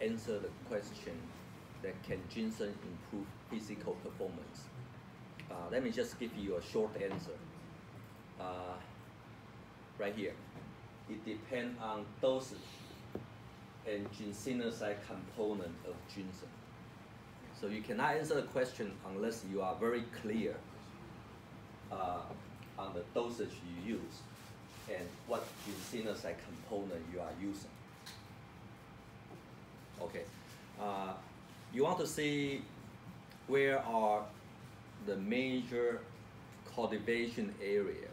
answer the question that can ginseng improve physical performance? Let me just give you a short answer. Right here. It depends on dosage and ginsenous component of ginseng. So you cannot answer the question unless you are very clear on the dosage you use and what ginsenous component you are using. Okay. You want to see where are the major cultivation area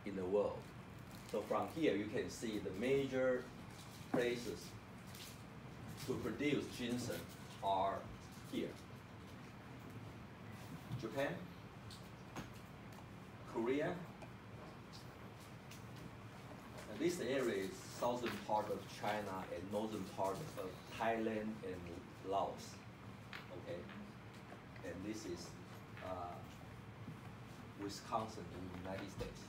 in the world. So from here you can see the major places to produce ginseng are here. Japan, Korea, and this area is southern part of China and northern part of Thailand and Laos. Okay, and this is Wisconsin in the United States.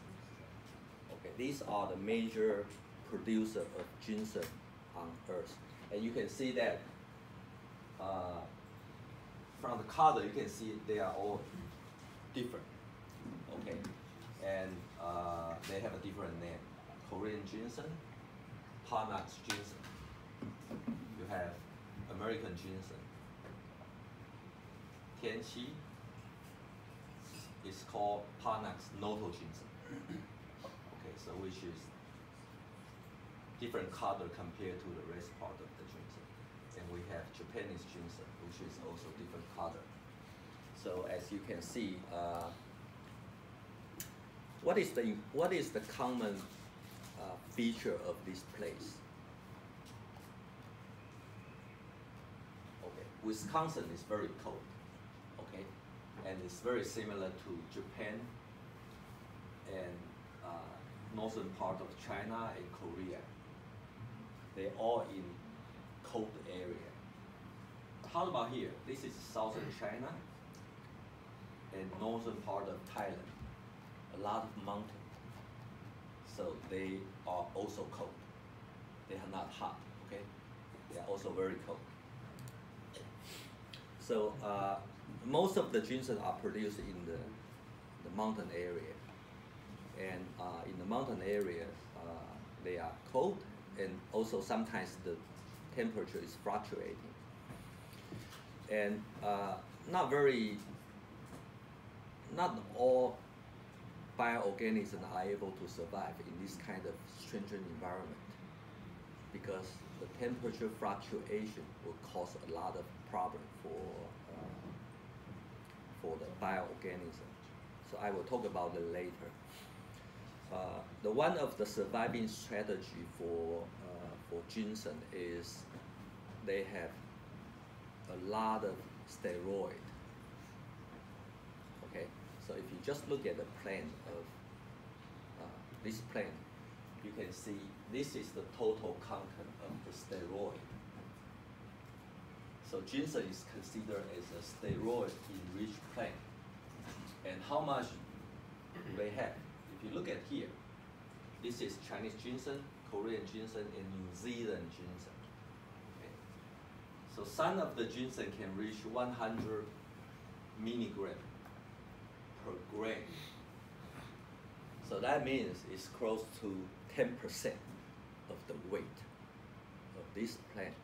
Okay, these are the major producer of ginseng on Earth, and you can see that from the color you can see they are all different. Okay, and they have a different name: Korean ginseng, Panax ginseng. You have American ginseng. Tianqi is called Panax noto ginseng. Okay, so which is different color compared to the rest part of the ginseng. And we have Japanese ginseng, which is also different color. So as you can see, what is the common feature of this place? Okay, Wisconsin is very cold. Okay, and it's very similar to Japan and northern part of China and Korea. They're all in cold area. How about here? This is southern China and northern part of Thailand. A lot of mountains. So they are also cold. They are not hot, okay? They are also very cold. So most of the ginseng are produced in the mountain area. And in the mountain area, they are cold, and also sometimes the temperature is fluctuating. And not all bioorganisms are able to survive in this kind of stringent environment, because the temperature fluctuation will cause a lot of problem for the bioorganism. So I will talk about it later. The one of the surviving strategy for ginseng is they have a lot of steroid. Okay, so if you just look at the plant of this plant, you can see this is the total content of the steroid. So ginseng is considered as a steroid-enriched plant. And how much do they have? If you look at here, this is Chinese ginseng, Korean ginseng, and New Zealand ginseng. Okay. So some of the ginseng can reach 100 milligram per gram. So that means it's close to 10% of the weight of this plant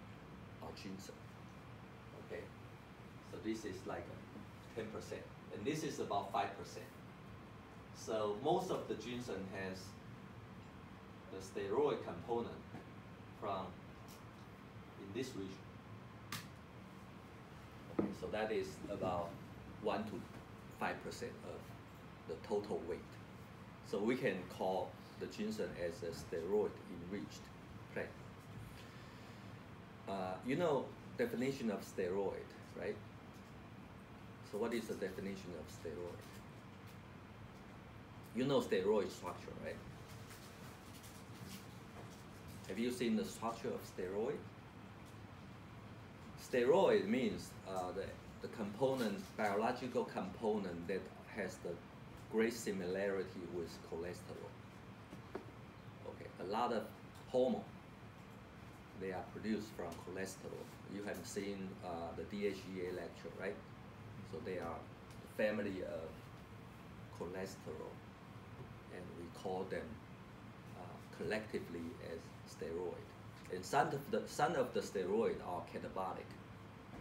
or ginseng. Okay. So this is like 10%, and this is about 5%. So most of the ginseng has the steroid component from in this region. Okay, so that is about 1 to 5% of the total weight. So we can call the ginseng as a steroid-enriched plant. You know definition of steroid, right? So what is the definition of steroid? You know steroid structure, right? Have you seen the structure of steroid? Steroid means the component, biological component that has the great similarity with cholesterol. Okay, a lot of hormone they are produced from cholesterol. You have seen the DHEA lecture, right? So they are the family of cholesterol, and we call them collectively as steroid. And some of the steroid are catabolic,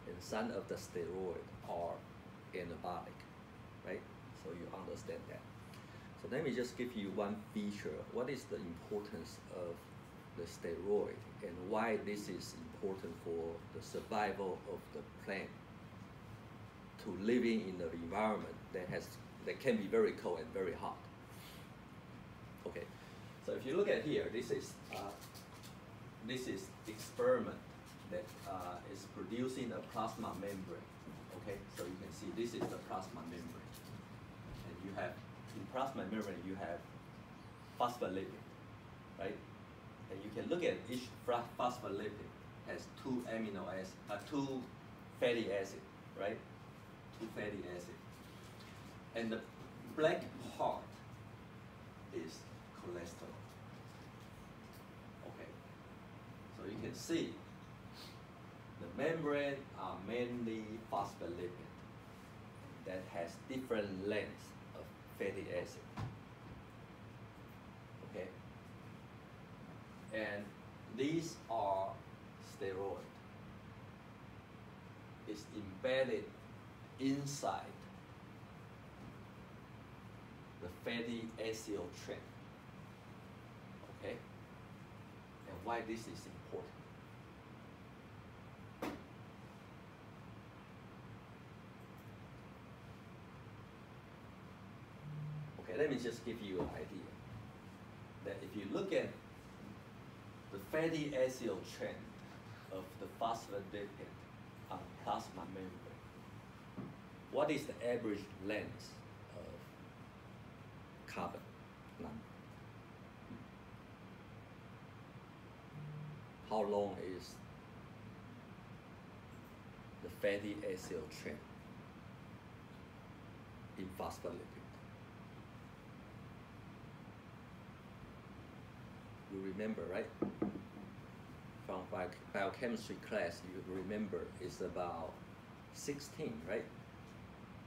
and some of the steroid are anabolic, right? So you understand that. So let me just give you one feature. What is the importance of the steroid and why this is important for the survival of the plant to living in an environment that can be very cold and very hot. Okay, so if you look at here, this is experiment that is producing a plasma membrane. Okay, so you can see this is the plasma membrane, and you have in plasma membrane you have phospholipid, right? And you can look at each phospholipid has two fatty acids, right? Two fatty acids, and the black part is cholesterol. Okay, so you can see the membrane are mainly phospholipid that has different lengths of fatty acid. Okay, and these are steroid. It's embedded inside the fatty acid chain. Okay, and why this is important? Okay, let me just give you an idea that if you look at the fatty acid chain of the phospholipid on plasma membrane, what is the average length of carbon number? How long is the fatty acid chain in phospholipid? You remember, right? From biochemistry class, you remember it's about 16, right?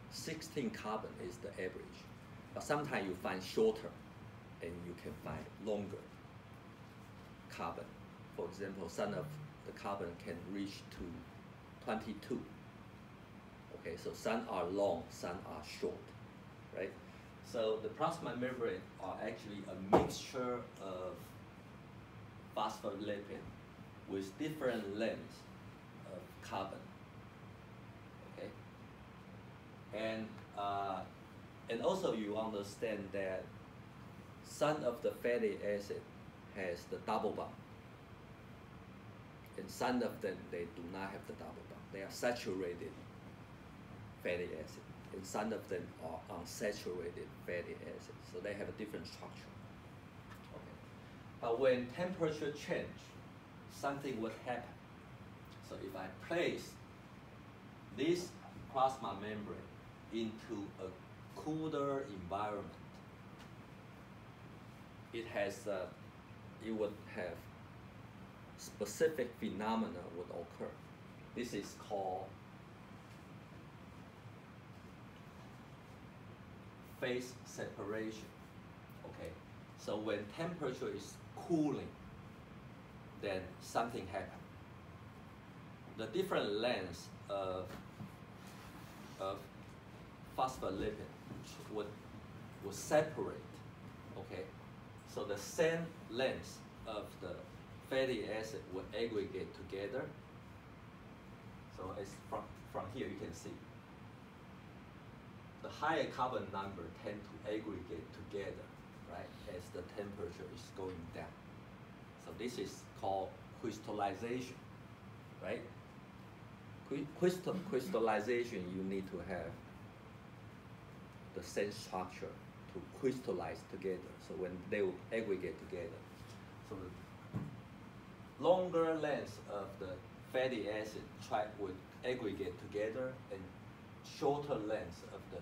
16 carbon is the average. But sometimes you find shorter and you can find longer carbon. For example, some of the carbon can reach to 22. Okay, so some are long, some are short, right? So the plasma membrane are actually a mixture of phospholipid with different lengths of carbon. Okay, and also you understand that some of the fatty acid has the double bond, and some of them they do not have the double bond. They are saturated fatty acid, and some of them are unsaturated fatty acid. So they have a different structure. Okay, but when temperature change, something would happen. So if I place this plasma membrane into a cooler environment, it would have specific phenomena would occur. This is called phase separation. Okay, so when temperature is cooling, then something happens. The different lengths of phospholipid would separate. Okay, so the same length of the fatty acid would aggregate together. So it's from here you can see the higher carbon number tend to aggregate together, right, as the temperature is going down. So this is called crystallization, right? Crystallization, you need to have the same structure to crystallize together. So when they will aggregate together, so the longer length of the fatty acid would aggregate together, and shorter length of the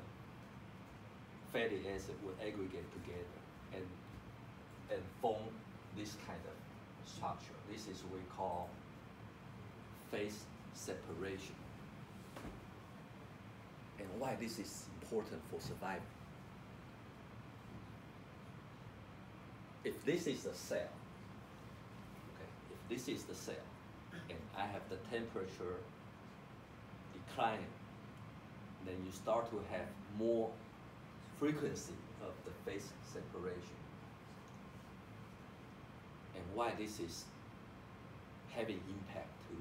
fatty acid would aggregate together and form this kind of structure. This is what we call phase separation. And why this is important for survival. If this is a cell, okay, if this is the cell, and I have the temperature declining, then you start to have more frequency of the phase separation. And why this is having impact to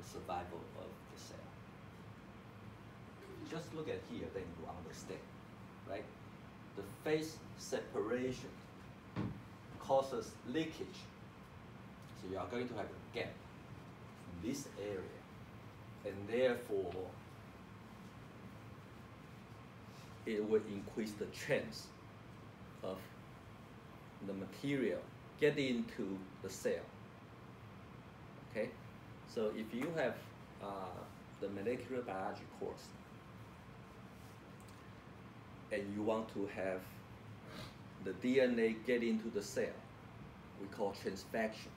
the survival of the cell. If you just look at here, then you understand, right? The phase separation causes leakage. So you are going to have a gap in this area, and therefore it will increase the chance of the material getting into the cell. Okay, so if you have the molecular biology course and you want to have the DNA get into the cell, we call transfection.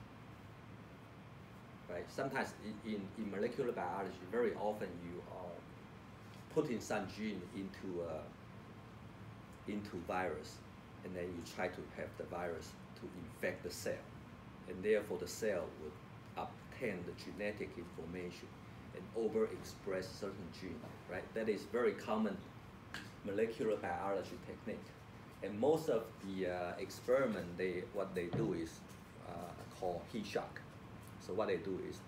Right? Sometimes in molecular biology, very often you are putting some gene into virus, and then you try to have the virus to infect the cell, and therefore the cell would obtain the genetic information and overexpress certain gene. Right? That is very common molecular biology technique. And most of the experiment, what they do is called heat shock. So what they do is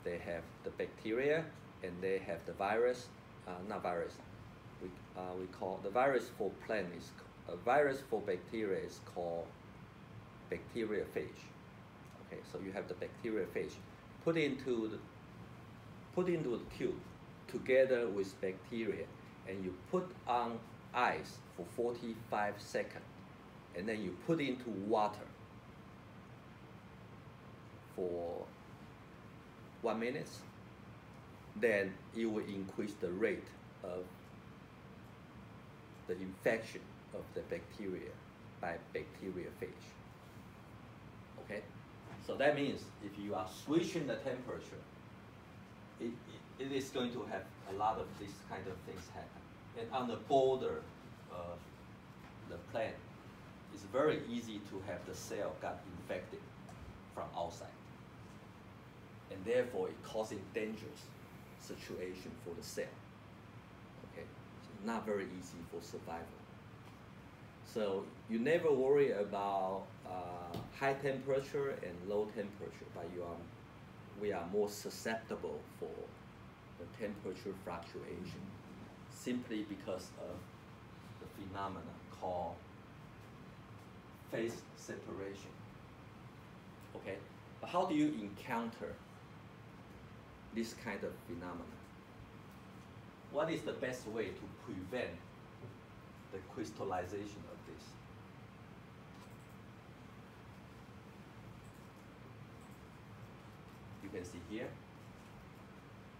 they have the bacteria and they have the virus, not virus. We call the virus for plant is a virus for bacteria is called bacteriophage. Okay, so you have the bacteriophage put into the tube together with bacteria, and you put on ice for 45 seconds, and then you put into water for 1 minute, then it will increase the rate of the infection of the bacteria by bacteriophage. Okay, so that means if you are switching the temperature, it is going to have a lot of these kind of things happen. And on the border of the plant, it's very easy to have the cell got infected from outside. And therefore it causing dangerous situation for the cell. Okay, so not very easy for survival. So you never worry about high temperature and low temperature, but we are more susceptible for the temperature fluctuation simply because of the phenomena called phase separation. Okay, but how do you encounter this kind of phenomena? What is the best way to prevent the crystallization of this? You can see here,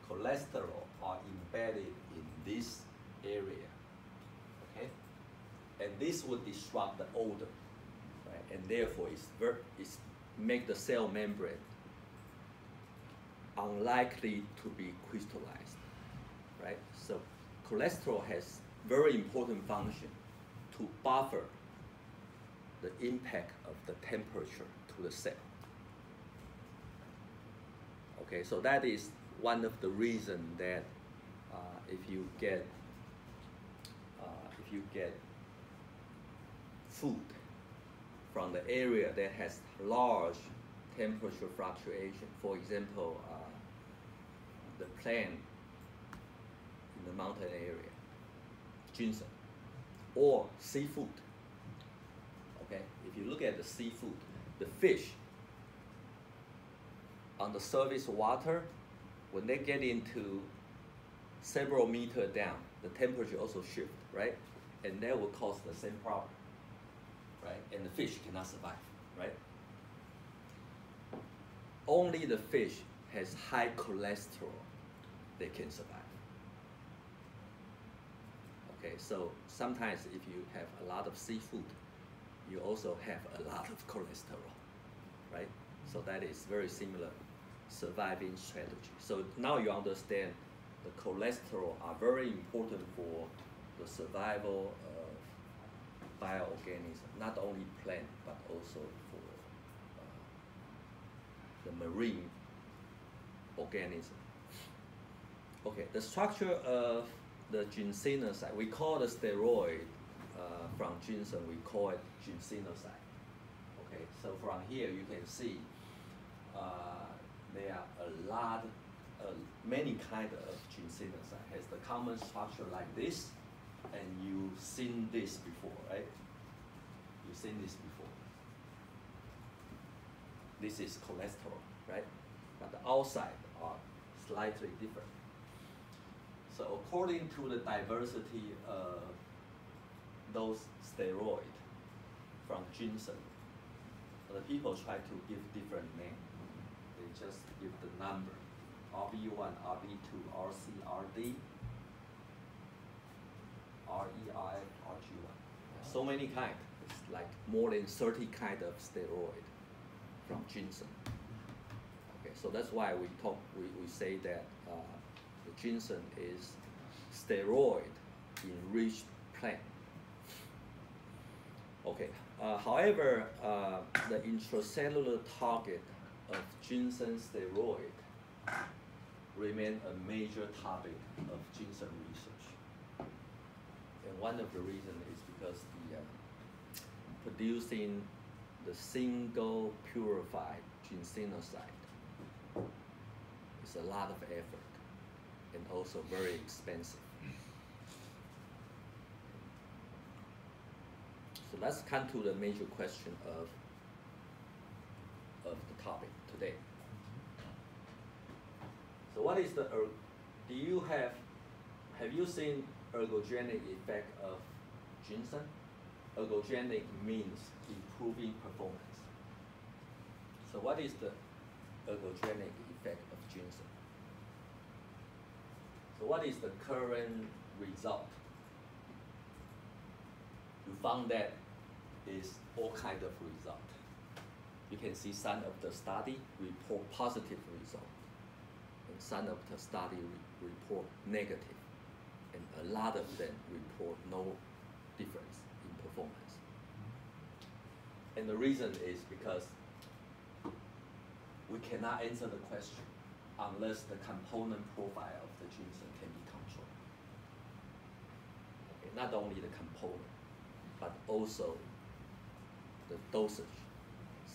cholesterol are embedded in this area, okay? And this would disrupt the odor, right? And therefore it's make the cell membrane unlikely to be crystallized, right? So cholesterol has very important function to buffer the impact of the temperature to the cell. Okay, so that is one of the reasons that if you get food from the area that has large temperature fluctuation, for example, the plant in the mountain area, ginseng, or seafood. Okay, if you look at the seafood, the fish on the surface water, when they get into several meters down, the temperature also shifts, right? And that will cause the same problem, right? And the fish cannot survive, right? Only the fish has high cholesterol, they can survive. Okay, so sometimes if you have a lot of seafood, you also have a lot of cholesterol, right? So that is very similar surviving strategy. So now you understand the cholesterol are very important for the survival of bioorganism, not only plant but also for the marine organism. Okay, the structure of the ginsenous, we call the steroid from ginseng, we call it ginsenous. Okay, so from here you can see there are many kinds of ginsenous. Has the common structure like this, and you've seen this before, right? You've seen this before. This is cholesterol, right? But the outside are slightly different. So according to the diversity of those steroids from ginseng, the people try to give different names. They just give the number, RB1, RB2, RC, RD, REI, RG1. So many kinds. It's like more than 30 kinds of steroid from ginseng. Okay, so that's why we say that the ginseng is steroid-enriched plant. Okay. However, the intracellular target of ginseng steroid remain a major topic of ginseng research. And one of the reasons is because the producing the single purified ginsenoside is a lot of effort and also very expensive. So let's come to the major question of the topic today. So what is the, have you seen ergogenic effect of ginseng? Ergogenic means improving performance. So what is the ergogenic effect of ginseng? So what is the current result? You found that is all kind of result. You can see some of the study report positive result, and some of the study report negative, and a lot of them report no difference in performance. And the reason is because we cannot answer the question unless the component profile of the ginseng can be controlled. Okay, not only the component, but also the dosage.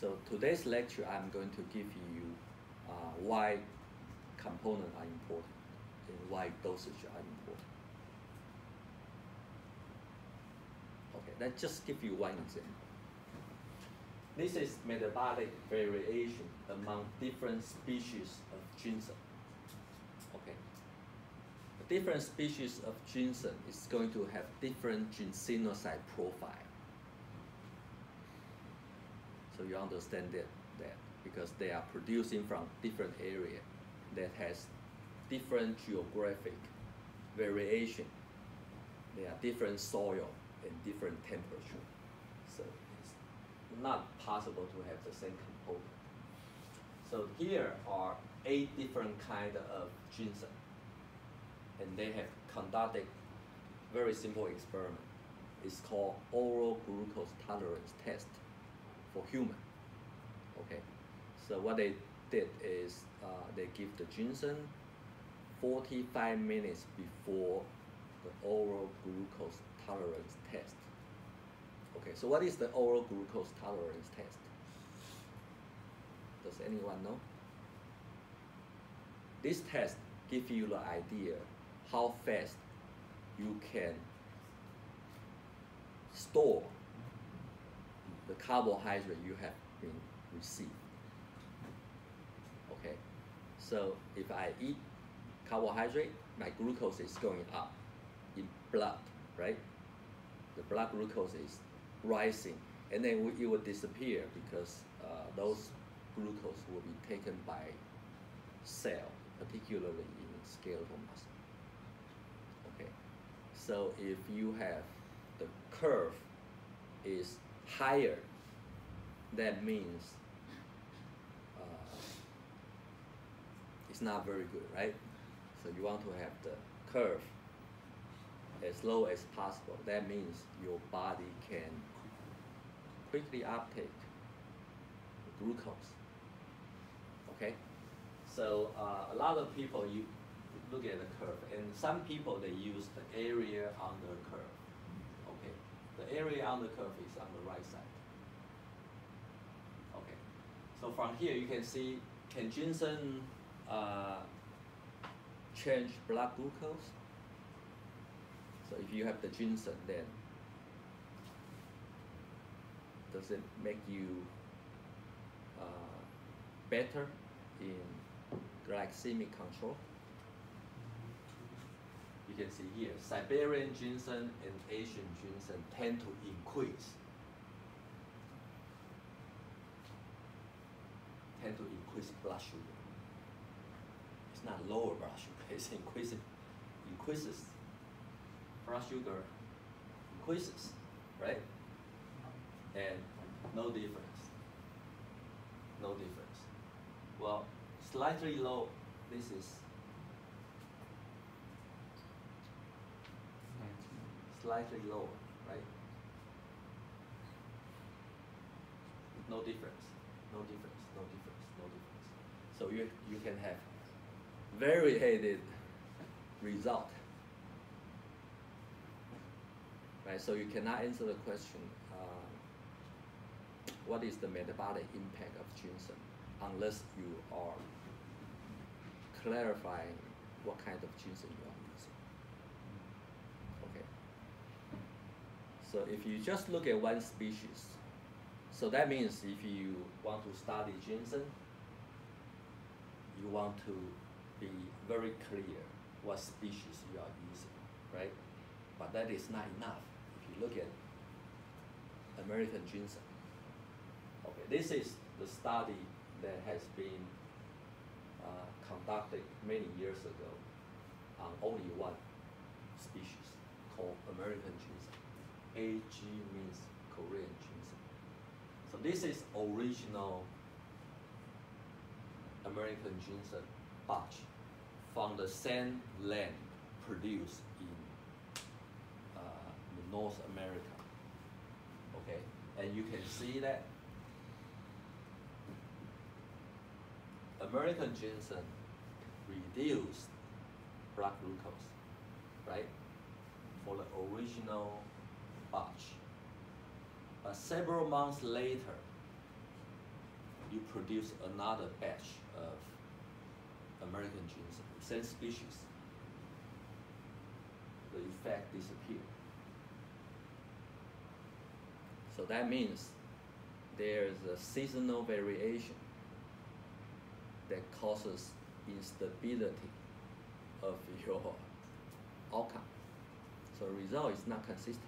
So today's lecture, I'm going to give you why components are important and why dosage are important. Okay, let's just give you one example. This is metabolic variation among different species of ginseng. Okay, the different species of ginseng is going to have different ginsenoside profile. So you understand that because they are producing from different area that has different geographic variation. They are different soil and different temperature. So it's not possible to have the same component. So here are 8 different kinds of ginseng. And they have conducted very simple experiment. It's called oral glucose tolerance test for human. Okay, so what they did is they give the ginseng 45 minutes before the oral glucose tolerance test. Okay, so what is the oral glucose tolerance test? Does anyone know? This test gives you the idea how fast you can store the carbohydrate you have been received. Okay, so if I eat carbohydrate, my glucose is going up in blood, right? The blood glucose is rising, and then it will disappear because those glucose will be taken by cell, particularly in skeletal muscle. Okay, so if you have the curve is higher, that means it's not very good, right? So you want to have the curve as low as possible. That means your body can quickly uptake glucose. Okay? So a lot of people, you look at the curve, and some people, they use the area on the curve. Okay? The area on the curve is on the right side. Okay? So from here, you can see, can ginseng change blood glucose? So if you have the ginseng, then does it make you better in glycemic control? You can see here, Siberian ginseng and Asian ginseng tend to increase blood sugar. It's not lower blood sugar, it's increases. Blood sugar increases, right? And no difference. No difference. Well, slightly low, this is slightly lower, right? No difference, no difference, no difference, no difference. So you can have variated result. Right, so you cannot answer the question, what is the metabolic impact of ginseng, unless you are clarifying what kind of ginseng you are using. Okay. So if you just look at one species, so that means if you want to study ginseng, you want to be very clear what species you are using, right? But that is not enough. If you look at American ginseng, okay, this is the study that has been conducted many years ago on only one species called American ginseng. AG means Korean ginseng. So this is original American ginseng batch from the same land produced in North America. Okay, and you can see that American ginseng reduced blood glucose, right, for the original batch. But several months later, you produce another batch of American ginseng, same species. The effect disappeared. So that means there's a seasonal variation that causes instability of your outcome. So the result is not consistent.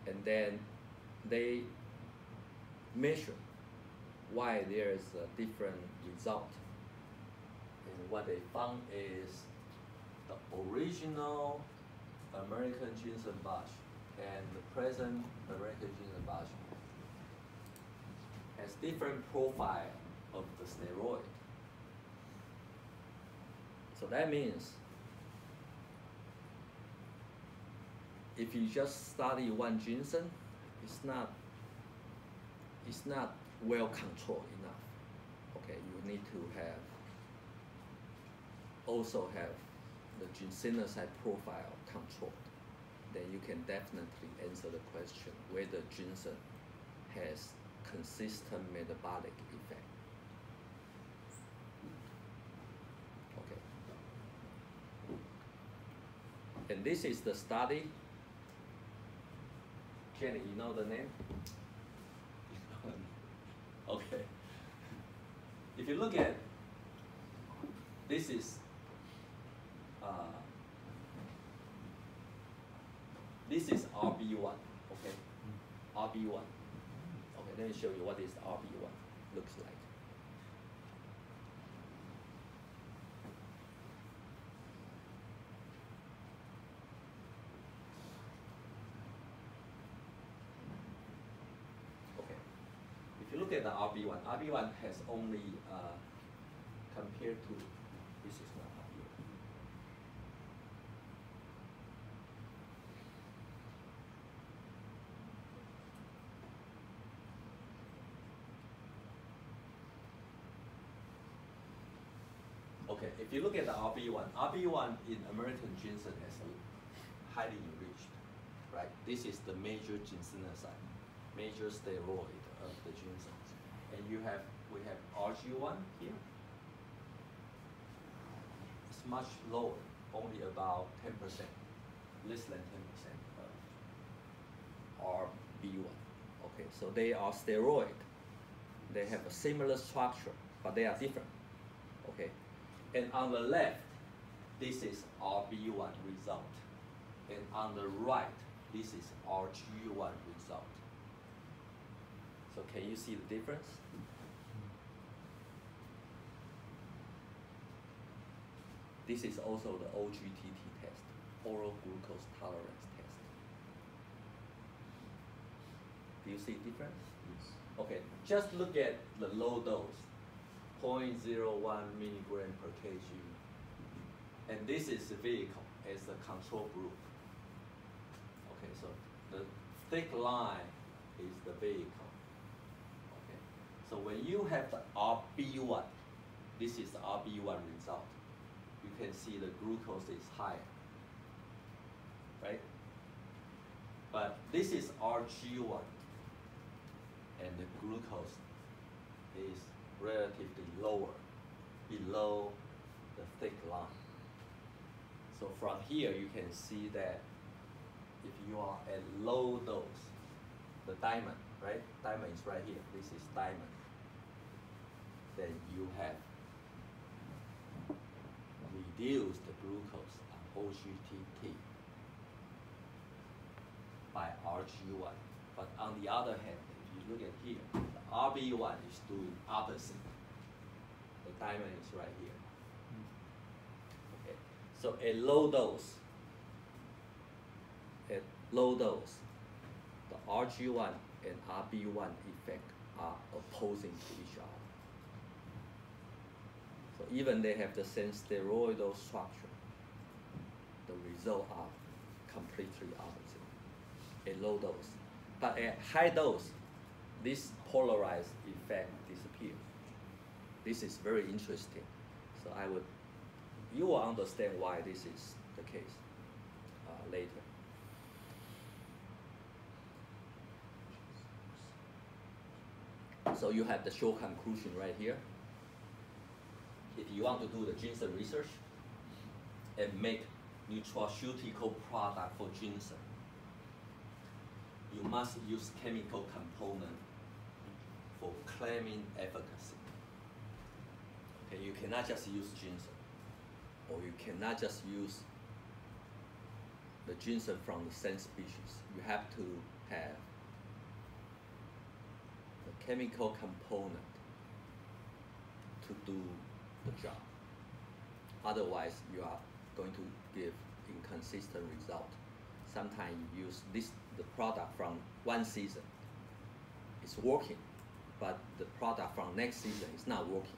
And then they measure why there is a different result. And what they found is the original American ginseng batch and the present American ginseng batch has different profile of the steroid. So that means if you just study one ginseng, it's not well controlled enough. Okay, you need to also have the ginsenous profile controlled. Then you can definitely answer the question whether ginseng has consistent metabolic effect. Okay. And this is the study. Jenny, you know the name? Okay. If you look at, this is RB1, okay? RB1. Okay, let me show you what is the RB1 looks like. Okay. If you look at the RB1, RB1 has only compared to this is not here. Okay, if you look at the RB1 in American ginseng is highly enriched, right? This is the major ginsenous, major steroid of the ginseng. And we have RG1 here. It's much lower, only about 10%, less than 10% of RB1. Okay, so they are steroid. They have a similar structure, but they are different. Okay. And on the left, this is RB1 result. And on the right, this is RG1 result. So can you see the difference? This is also the OGTT test, oral glucose tolerance test. Do you see difference? Yes. Okay, just look at the low dose. 0.01 milligram per kg. And this is the vehicle as the control group. Okay, so the thick line is the vehicle. Okay, so when you have the RB1, this is the RB1 result. You can see the glucose is higher, right? But this is RG1, and the glucose is relatively lower, below the thick line. So from here you can see that if you are at low dose, the diamond, right? Diamond is right here. This is diamond. Then you have reduced the glucose on OGTT by RG1. But on the other hand, if you look at here, the RB1 is doing opposite. The diamond is right here. Okay. So at low dose, the RG1 and RB1 effect are opposing to each other. So even they have the same steroidal structure, the results are completely opposite at low dose. But at high dose, this polarized effect disappears. This is very interesting. So you will understand why this is the case later. So you have the short conclusion right here. If you want to do the ginseng research and make nutraceutical product for ginseng, you must use chemical component for claiming efficacy. Okay, you cannot just use ginseng, or you cannot just use the ginseng from the same species. You have to have the chemical component to do the job. Otherwise, you are going to give inconsistent result. Sometimes you use the product from one season, it's working, but the product from next season is not working.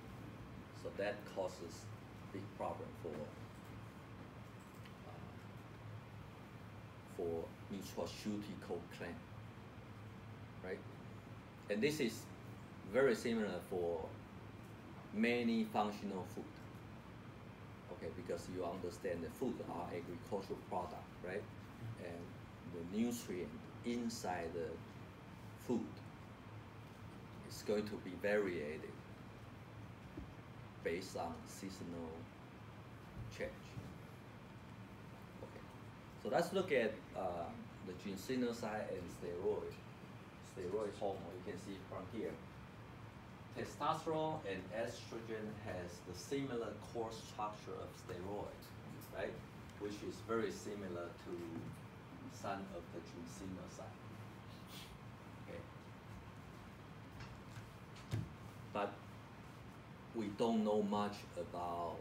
So that causes big problem for nutraceutical claim, right? And this is very similar for many functional food. Okay, because you understand the food are agricultural product, right? And the nutrient inside the food is going to be varied based on seasonal change. Okay, so let's look at the ginsenous and steroid hormone. You can see from here. Testosterone and estrogen has the similar core structure of steroid, right? Which is very similar to some of the ginsenous. Okay. But we don't know much about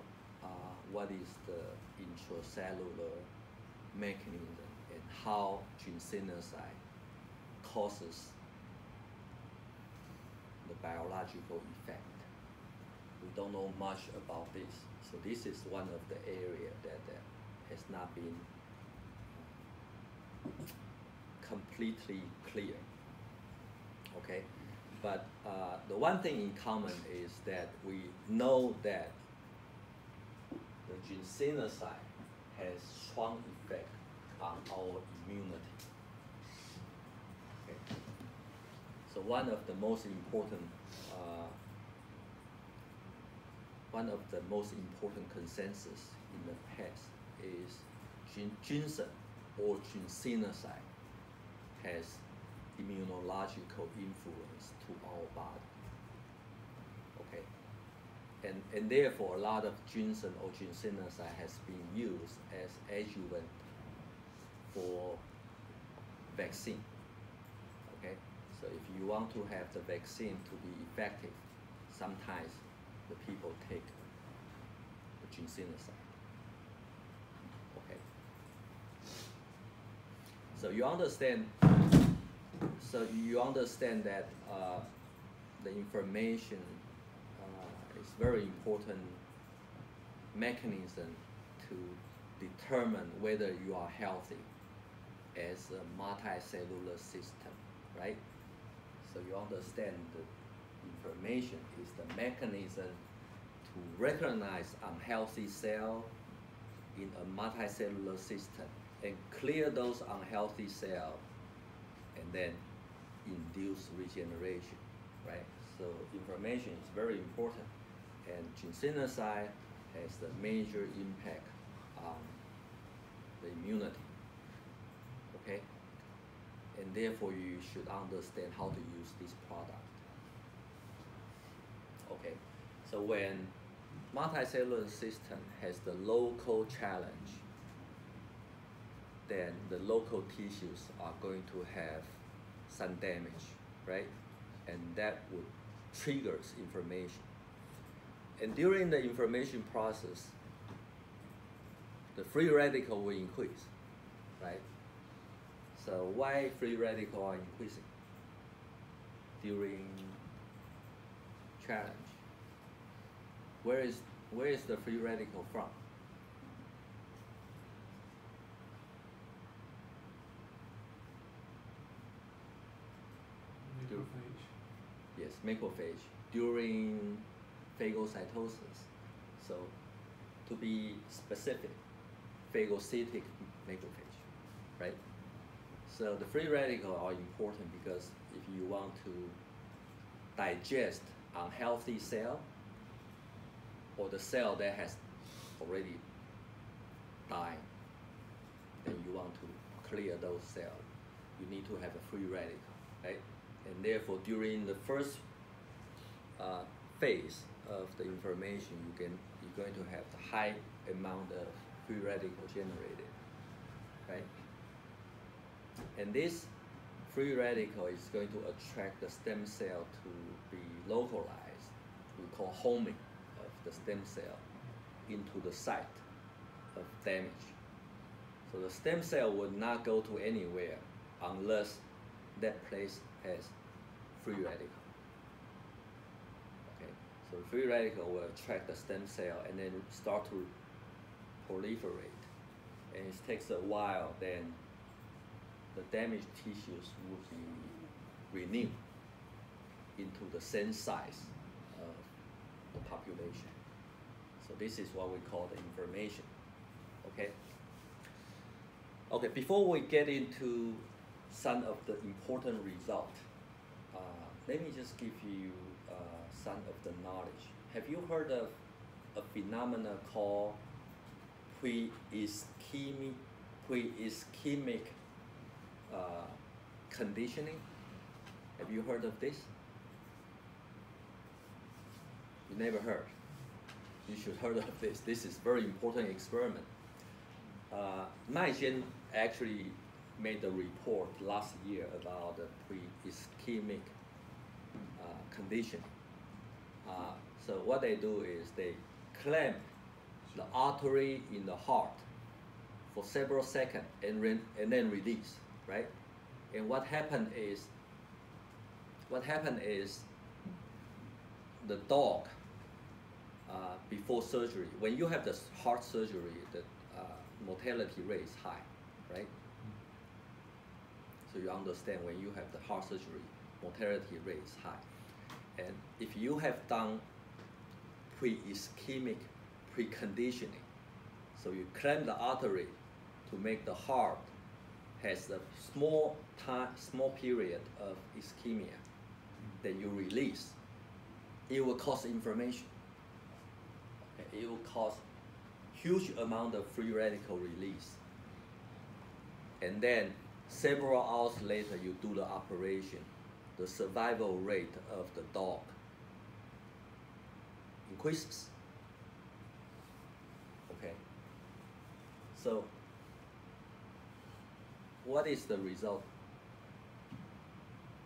what is the intracellular mechanism and how ginsenous causes the biological effect. we don't know much about this. So this is one of the area that has not been completely clear. Okay, but the one thing in common is that we know that the ginsenous has strong effect on our immunity. Okay. So one of the most important consensus in the past is ginseng or ginsenous has immunological influence to our body. Okay, and therefore a lot of ginseng or ginsenous has been used as adjuvant for vaccine. Okay, so if you want to have the vaccine to be effective, sometimes the people take the ginsenous. Okay, so you understand. So you understand that the information is very important mechanism to determine whether you are healthy as a multicellular system, right? So you understand the information is the mechanism to recognize unhealthy cell in a multicellular system and clear those unhealthy cells and then induce regeneration, right? So information is very important, and ginsenous has the major impact on the immunity, okay? And therefore you should understand how to use this product. Okay, so when multicellular system has the local challenge, then the local tissues are going to have some damage, right? And that would triggers inflammation. And during the inflammation process, the free radical will increase, right? So why free radical are increasing during challenge? Where is the free radical from? Yes, macrophage during phagocytosis. So to be specific, phagocytic macrophage, right? So the free radical are important because if you want to digest unhealthy cell or the cell that has already died, then you want to clear those cells, you need to have a free radical, right? And therefore, during the first phase of the inflammation, you're going to have the high amount of free radical generated, right? And this free radical is going to attract the stem cell to be localized. We call homing of the stem cell into the site of damage. So the stem cell would not go to anywhere unless that place has free radical. Okay, so free radical will attract the stem cell and then start to proliferate. And it takes a while, then the damaged tissues will be renewed into the same size of the population. So this is what we call the inflammation. Okay. Okay, before we get into some of the important results, let me just give you some of the knowledge. Have you heard of a phenomenon called pre-ischemic conditioning? Have you heard of this? You never heard. You should heard of this. This is very important experiment. Nai actually made a report last year about the pre-ischemic conditioning. So what they do is they clamp the artery in the heart for several seconds and then release, right? And what happened is the dog before surgery, when you have the heart surgery, the mortality rate is high, right? So you understand when you have the heart surgery, mortality rate is high. And if you have done pre-ischemic preconditioning, so you clamp the artery to make the heart has a small period of ischemia, then you release, it will cause inflammation. Okay? It will cause huge amount of free radical release. And then several hours later, you do the operation, the survival rate of the dog increases. Okay. So what is the result?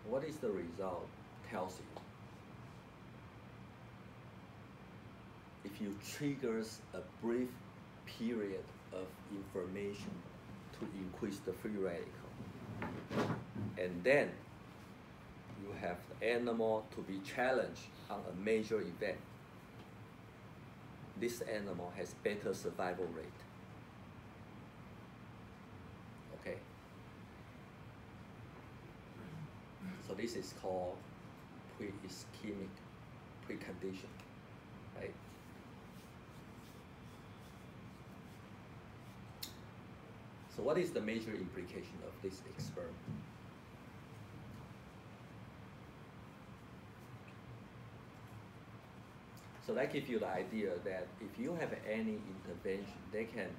What is the result tells you? If you triggers a brief period of inflammation to increase the free radical, and then you have the animal to be challenged on a major event, this animal has better survival rate. Okay. So this is called pre-ischemic precondition, right? So what is the major implication of this experiment? So that gives you the idea that if you have any intervention, they can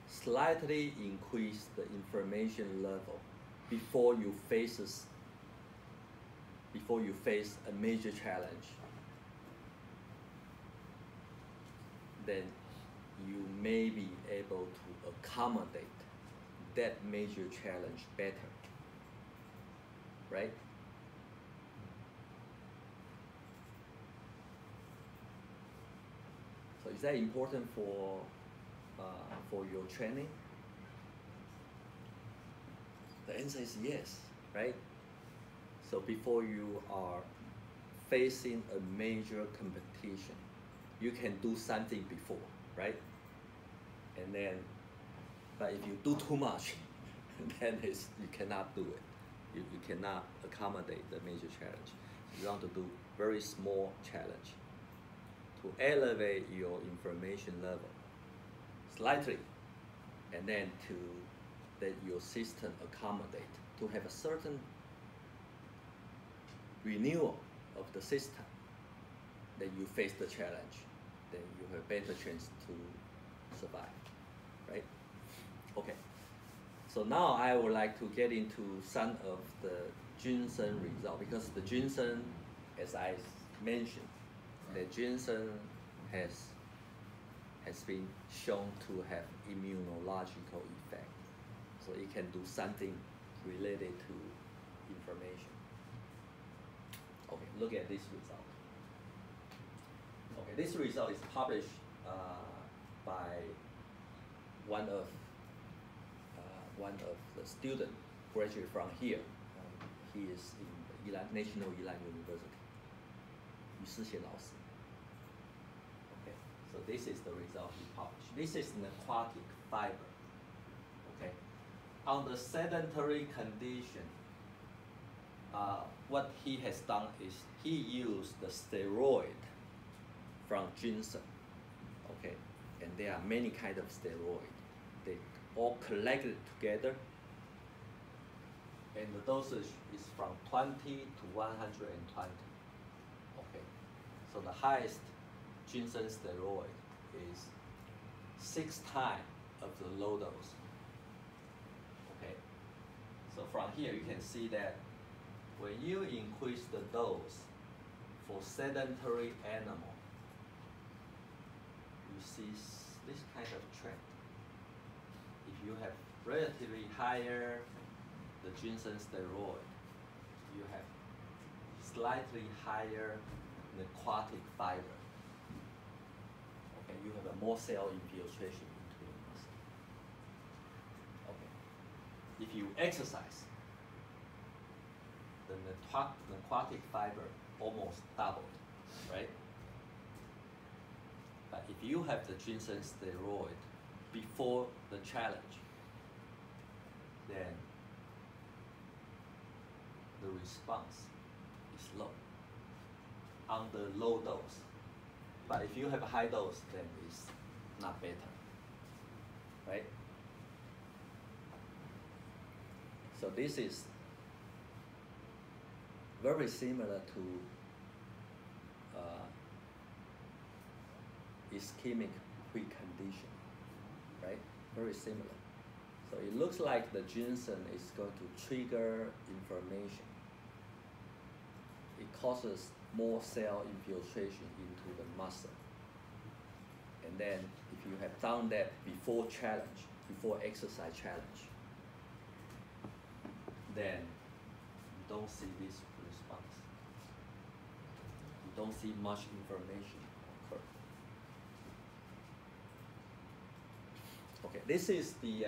slightly increase the inflammation level before you face a major challenge. Then you may be able to accommodate that major challenge better, right? So is that important for your training? The answer is yes, right? So before you are facing a major competition, you can do something before, right? And then, but if you do too much, then you cannot do it. You cannot accommodate the major challenge. You want to do very small challenge to elevate your inflammation level slightly, and then to let your system accommodate, to have a certain renewal of the system. Then you face the challenge, then you have a better chance to survive, right? Okay, so now I would like to get into some of the ginseng result, because the ginseng, as I mentioned, the ginseng has been shown to have immunological effect. So it can do something related to inflammation. Okay, look at this result. Okay, this result is published by one of the students graduated from here. He is in National Yilan University. 于世贤老师. Okay, so this is the result he published. This is an aquatic fiber. Okay, on the sedentary condition, what he has done is he used the steroid from ginseng. Okay, and there are many kinds of steroid. They all collected together, and the dosage is from 20 to 120. Okay, so the highest ginseng steroid is 6 times of the low dose. Okay, so from here you can see that when you increase the dose for sedentary animal, you see this kind of trend. If you have relatively higher the ginseng steroid, you have slightly higher the aquatic fiber. Okay, you have a more cell infiltration into the muscle. Okay, if you exercise, then the aquatic fiber almost doubled, right? But if you have the ginseng steroid before the challenge, then the response is low, under low dose. But if you have a high dose, then it's not better, right? So this is very similar to ischemic precondition, right? Very similar. So it looks like the ginseng is going to trigger inflammation. It causes more cell infiltration into the muscle. And then if you have done that before challenge, before exercise challenge, then you don't see this response. You don't see much inflammation occur. Okay, this is the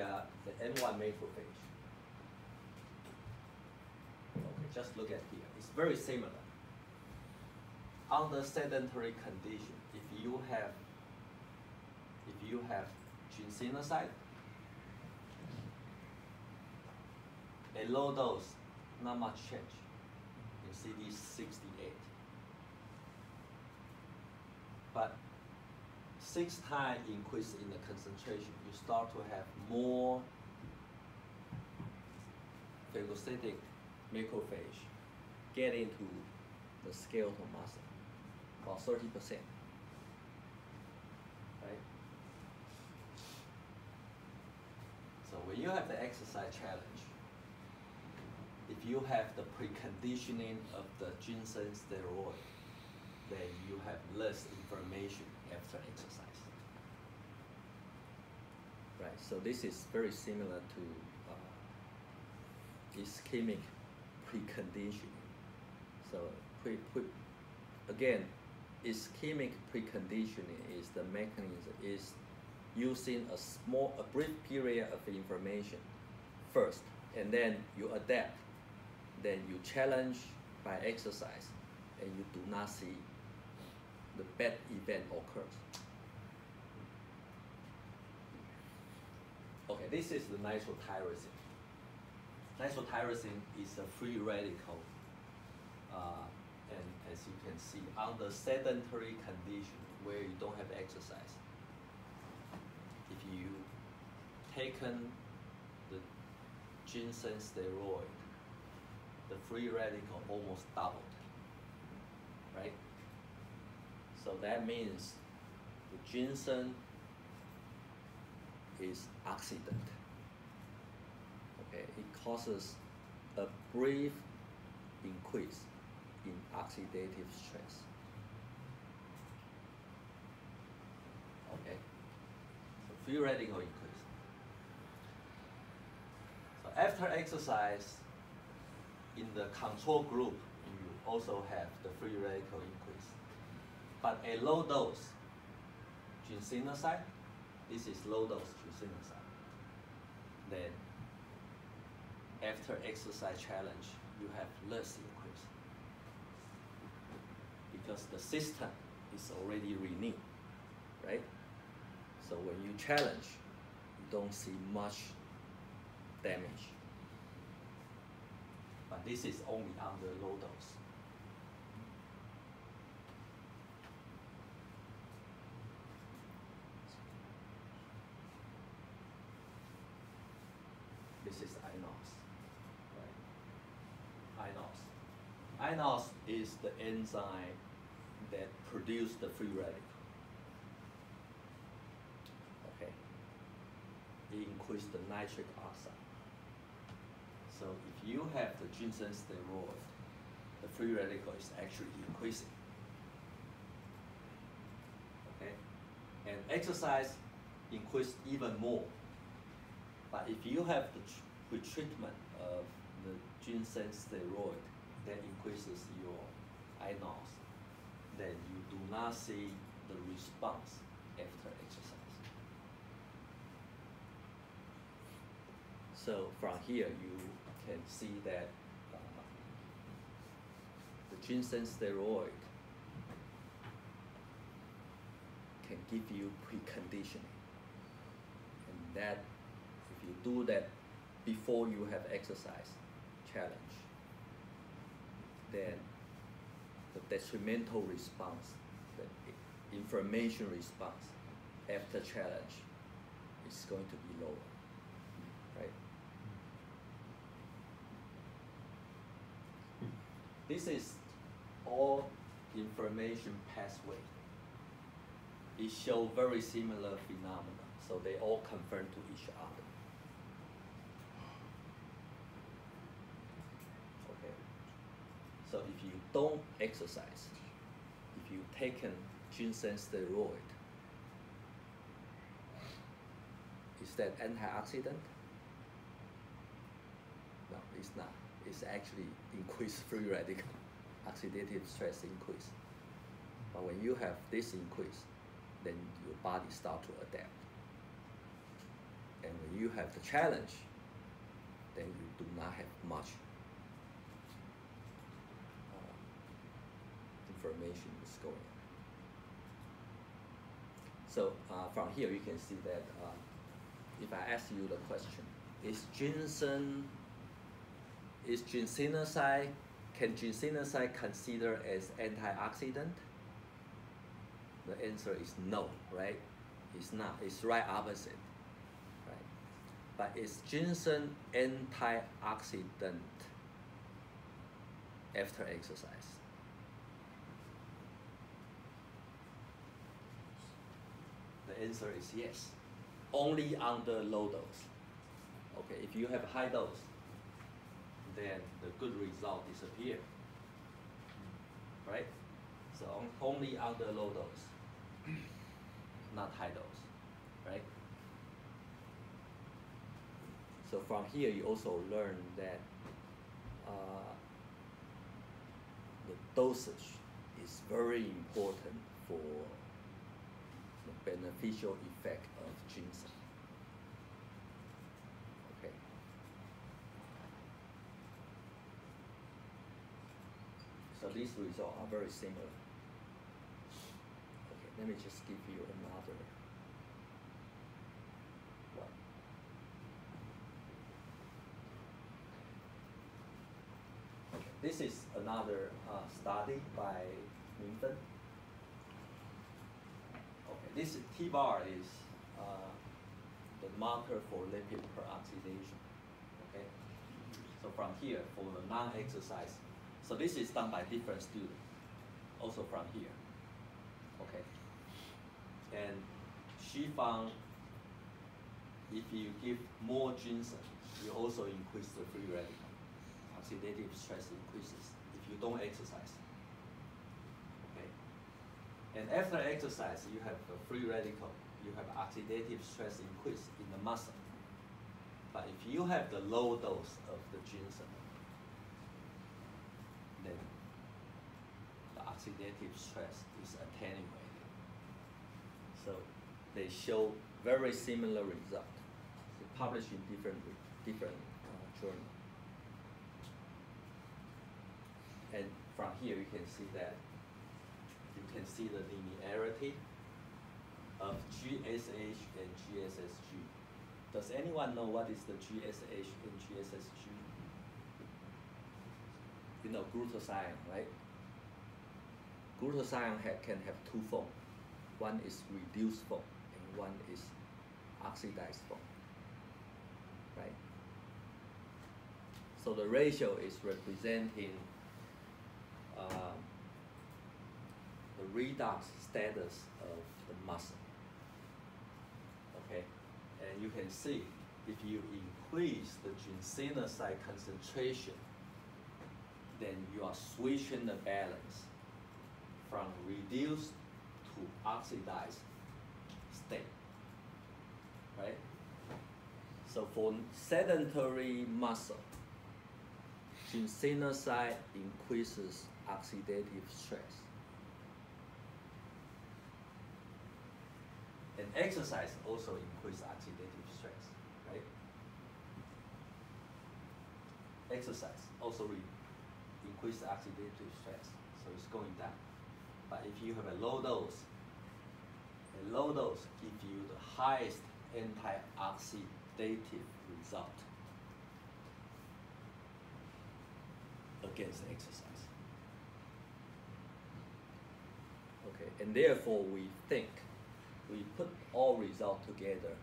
N1 macrophage. Okay, just look at here. It's very similar. Under sedentary condition, if you have ginsenous, a low dose, not much change in CD68. But 6 times increase in the concentration, you start to have more phagocytic macrophage get into the skeletal muscle, about 30%. Right? So when you have the exercise challenge, if you have the preconditioning of the ginseng steroid, then you have less inflammation after exercise. Right, so this is very similar to ischemic preconditioning. So again, ischemic preconditioning is the mechanism is using a brief period of inflammation first, and then you adapt. Then you challenge by exercise, and you do not see the bad event occurs. Okay, this is the nitrotyrosine. Nitrotyrosine is a free radical, and as you can see, under sedentary condition where you don't have exercise, if you taken the ginseng steroid, the free radical almost doubled, right? So that means the ginseng is oxidant. Okay, it causes a brief increase in oxidative stress. Okay, so free radical increase. So after exercise, in the control group, you also have the free radical increase. But a low dose ginsenous, this is low dose ginsenous, then after exercise challenge, you have less increase because the system is already renewed, right? So when you challenge, you don't see much damage. But this is only under low dose. This is INOS, right? INOS. INOS is the enzyme that produces the free radical. Okay. It increases the nitric oxide. So if you have the ginseng steroid, the free radical is actually increasing. Okay, and exercise increase even more. But if you have the treatment of the ginseng steroid that increases your INOS, then you do not see the response after exercise. So from here you can see that the ginseng steroid can give you preconditioning. And that, if you do that before you have exercise challenge, then the detrimental response, the inflammation response after challenge is going to be lower, right? This is all inflammation pathway. It shows very similar phenomena, so they all conform to each other. Okay. So if you don't exercise, if you taken ginseng steroid, is that antioxidant? No, it's not. It's actually increased free radical, oxidative stress increase. But when you have this increase, then your body starts to adapt. And when you have the challenge, then you do not have much information is going on. So from here you can see that if I ask you the question, is ginsenoside, can ginsenoside consider as antioxidant? The answer is no, right? It's not. It's right opposite, right? But is ginseng antioxidant after exercise? The answer is yes. Only under low dose. Okay, if you have high dose, then the good result disappear, right? So only under low dose, not high dose, right? So from here you also learn that the dosage is very important for the beneficial effect of ginseng. Okay. So these results are very similar. Okay, let me just give you another one. Okay, this is another study by Minfen. Okay, this T-bar is the marker for lipid peroxidation. Okay, so from here for the non-exercise. So this is done by different students, also from here. Okay, and she found if you give more ginseng, you also increase the free radical. Oxidative stress increases if you don't exercise. Okay, and after exercise, you have a free radical, you have oxidative stress increase in the muscle. But if you have the low dose of the ginseng, then the oxidative stress is attenuated. So they show very similar results. So published in different journals. And from here you can see that you can see the linearity of GSH and GSSG. Does anyone know what is the GSH and GSSG? You know glutathione, right? Glutathione can have two forms. One is reduced form and one is oxidized form, right? So the ratio is representing the redox status of the muscle. Okay, and you can see if you increase the ginsenoside concentration, then you are switching the balance from reduced to oxidized state, right? So for sedentary muscle, ginsenoside increases oxidative stress. And exercise also increases oxidative stress, right? Exercise also increases oxidative stress, so it's going down. But if you have a low dose, A low dose gives you the highest antioxidative result against exercise. Okay, and therefore we think, we put all results together,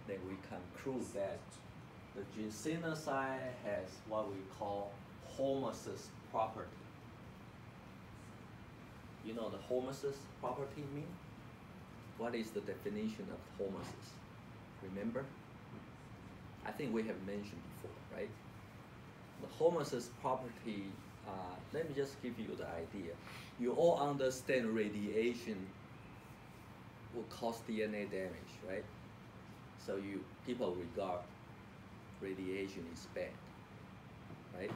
then we conclude that the ginsenous has what we call homeostasis property. You know the homeostasis property mean? What is the definition of homeostasis? Remember? I think we have mentioned before, right? The homeostasis property, let me just give you the idea. You all understand radiation will cause DNA damage, right? So people regard radiation is bad, right?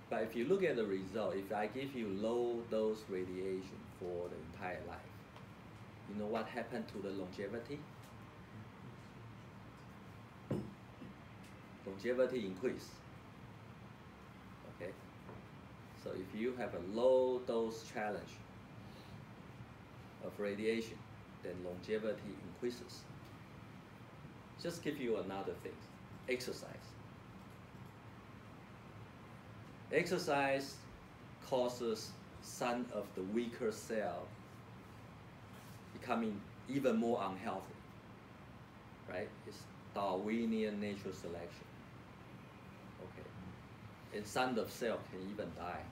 But if you look at the result, if I give you low dose radiation for the entire life, you know what happened to the longevity? Longevity increase. Okay? So if you have a low dose challenge of radiation, then longevity increases. Just give you another thing, exercise. Exercise causes some of the weaker cell becoming even more unhealthy, right? It's Darwinian natural selection. Okay, and some of cell can even die.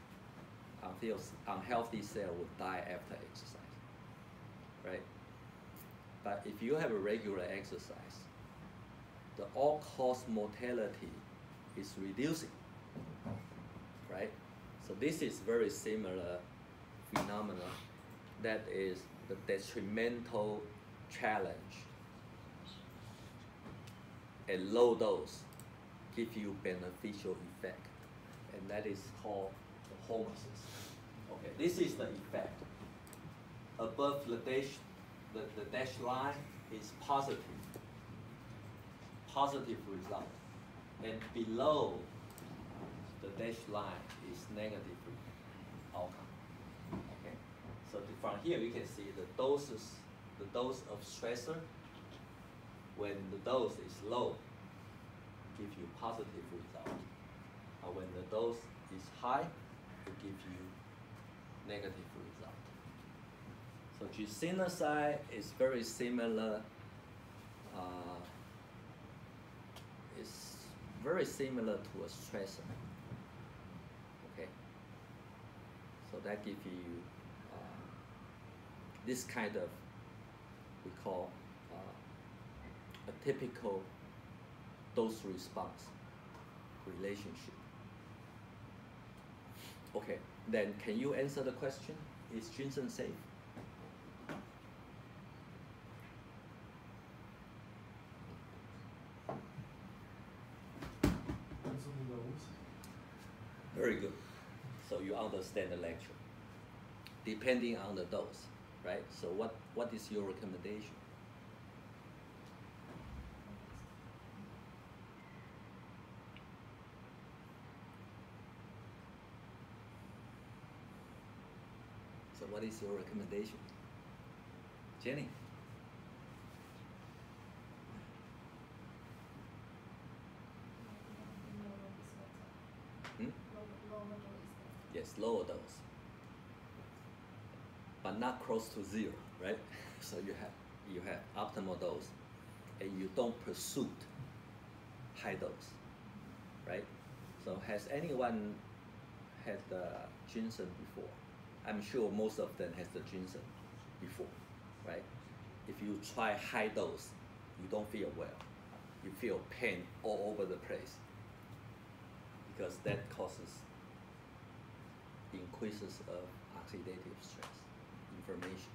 Unhealthy cell will die after exercise, right? But if you have a regular exercise, the all-cause mortality is reducing, right? So this is very similar phenomena. That is the detrimental challenge. A low dose give you beneficial effect, and that is called the homeostasis. Okay, this is the effect. Above the dashed line is positive result, and below the dashed line is negative outcome. Okay, so from here you can see the dose of stressor. When the dose is low, gives you positive result. When the dose is high, it gives you negative result. So Ginsenous is very similar. It's very similar to a stressor. Okay. So that gives you this kind of, we call a typical dose response relationship. Okay, then can you answer the question? Is ginseng safe? Very good. So you understand the lecture. Depending on the dose, right? So what is your recommendation? So what is your recommendation? Jenny? Yes, lower dose. But not close to zero, right? So you have optimal dose, and you don't pursue high dose, right? So has anyone had the ginseng before? I'm sure most of them has the ginseng before, right? If you try high dose, you don't feel well. You feel pain all over the place, because that increases of oxidative stress, inflammation.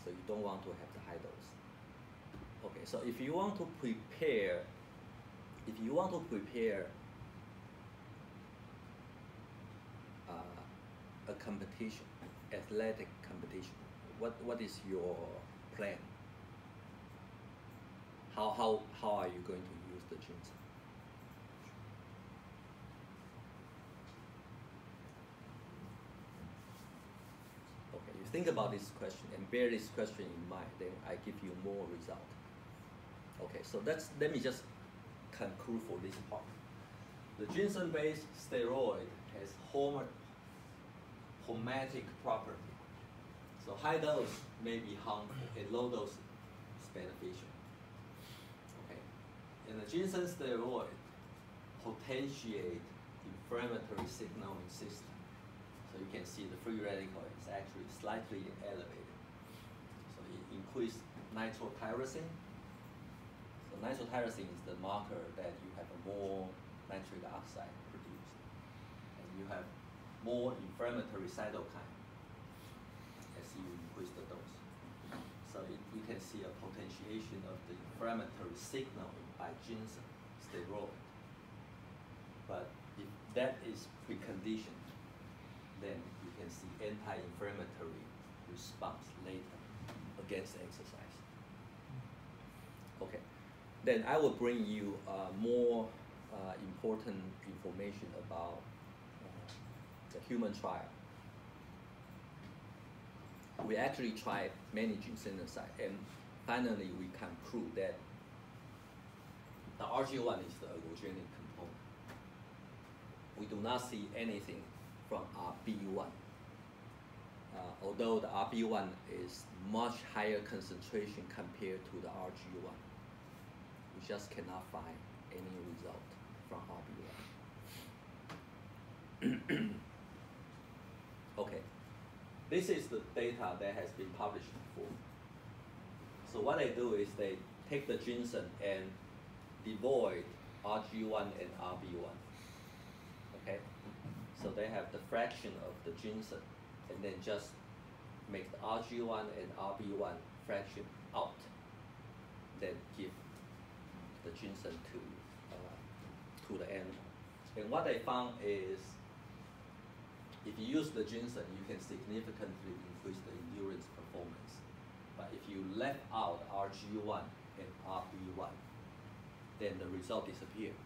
So you don't want to have the high dose. Okay, so if you want to prepare a competition, athletic competition, what is your plan? How are you going to use the ginseng? Okay, you think about this question and bear this question in mind, then I give you more result. Okay, so let me just conclude for this part. The ginseng-based steroid has hormetic property. So high dose may be harmful and low dose is beneficial. Okay, and the ginseng steroid potentiate inflammatory signaling system. So you can see the free radical is actually slightly elevated. So it increased nitrotyrosine. So nitrotyrosine is the marker that you have more nitric oxide produced. And you have more inflammatory cytokine as you increase the dose. So you can see a potentiation of the inflammatory signaling by ginseng steroid. But if that is preconditioned, then you can see anti-inflammatory response later against exercise. Okay, then I will bring you more important information about the human trial. We actually tried many ginsenous, and finally we conclude that the RG1 is the ergogenic component. We do not see anything from RB1. Although the RB1 is much higher concentration compared to the RG1, we just cannot find any result from RB1. Okay, this is the data that has been published before. So what they do is they take the ginseng and devoid RG1 and RB1. Okay, so they have the fraction of the ginseng, and then just make the RG1 and RB1 fraction out, then give the ginseng to the animal. And what they found is, if you use the ginseng, you can significantly increase the endurance performance. But if you left out RG1 and RB1, then the result disappears.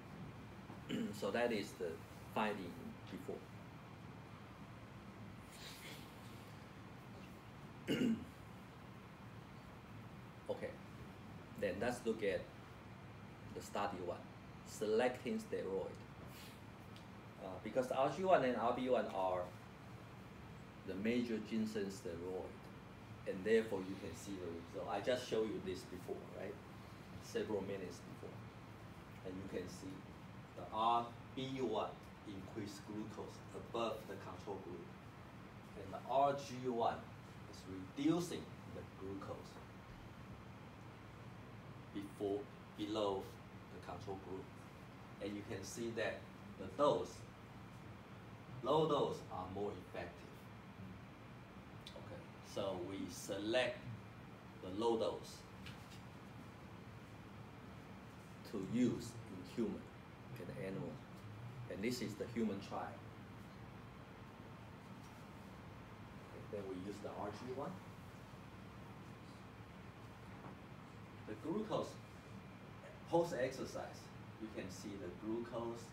So that is the finding before. Okay, then let's look at the study one, selecting steroid. Because the RG1 and RB1 are the major ginseng steroid, and therefore you can see the result. I just showed you this before, right? Several minutes before. And you can see the RB1 increased glucose above the control group, and the RG1 is reducing the glucose below the control group. And you can see that the low dose are more effective. Okay, so we select the low dose to use in human and animal. And this is the human trial. Okay, then we use the RG1. The glucose, post-exercise, you can see the glucose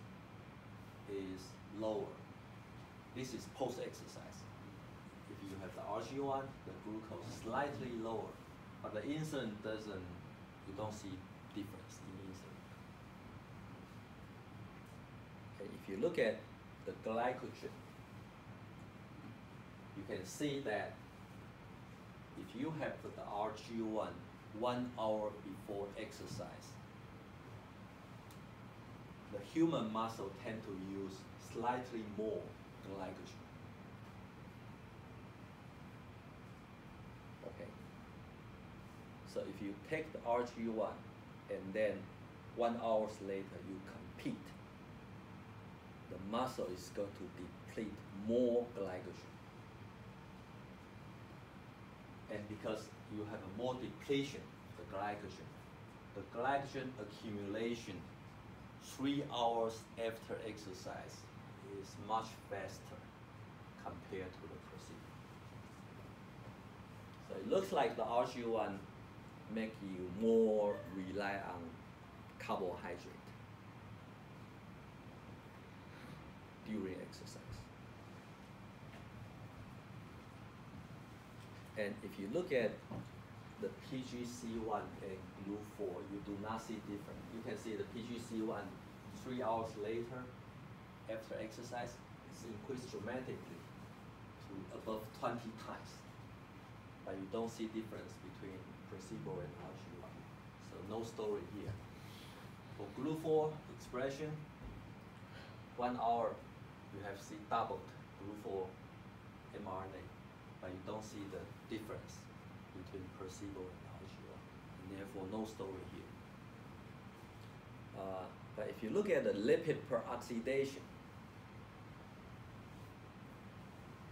is lower. This is post-exercise. If you have the RG1, the glucose slightly lower, but the insulin you don't see difference in insulin. Okay, if you look at the glycogen, you can see that if you have the RG1 1 hour before exercise, the human muscle tend to use slightly more glycogen. Okay. So if you take the RG1 and then 1 hour later you compete, the muscle is going to deplete more glycogen. And because you have a more depletion of the glycogen accumulation 3 hours after exercise is much faster compared to the placebo. So it looks like the RG1 make you more rely on carbohydrate during exercise. And if you look at the PGC1 and GLU4, you do not see difference. You can see the PGC1 3 hours later after exercise is increased dramatically to above 20 times. But you don't see difference between placebo and RG1. So no story here. For GLU4 expression, 1 hour you have seen doubled GLU4 mRNA, but you don't see the difference between placebo and RG1, and therefore no story here. But if you look at the lipid peroxidation,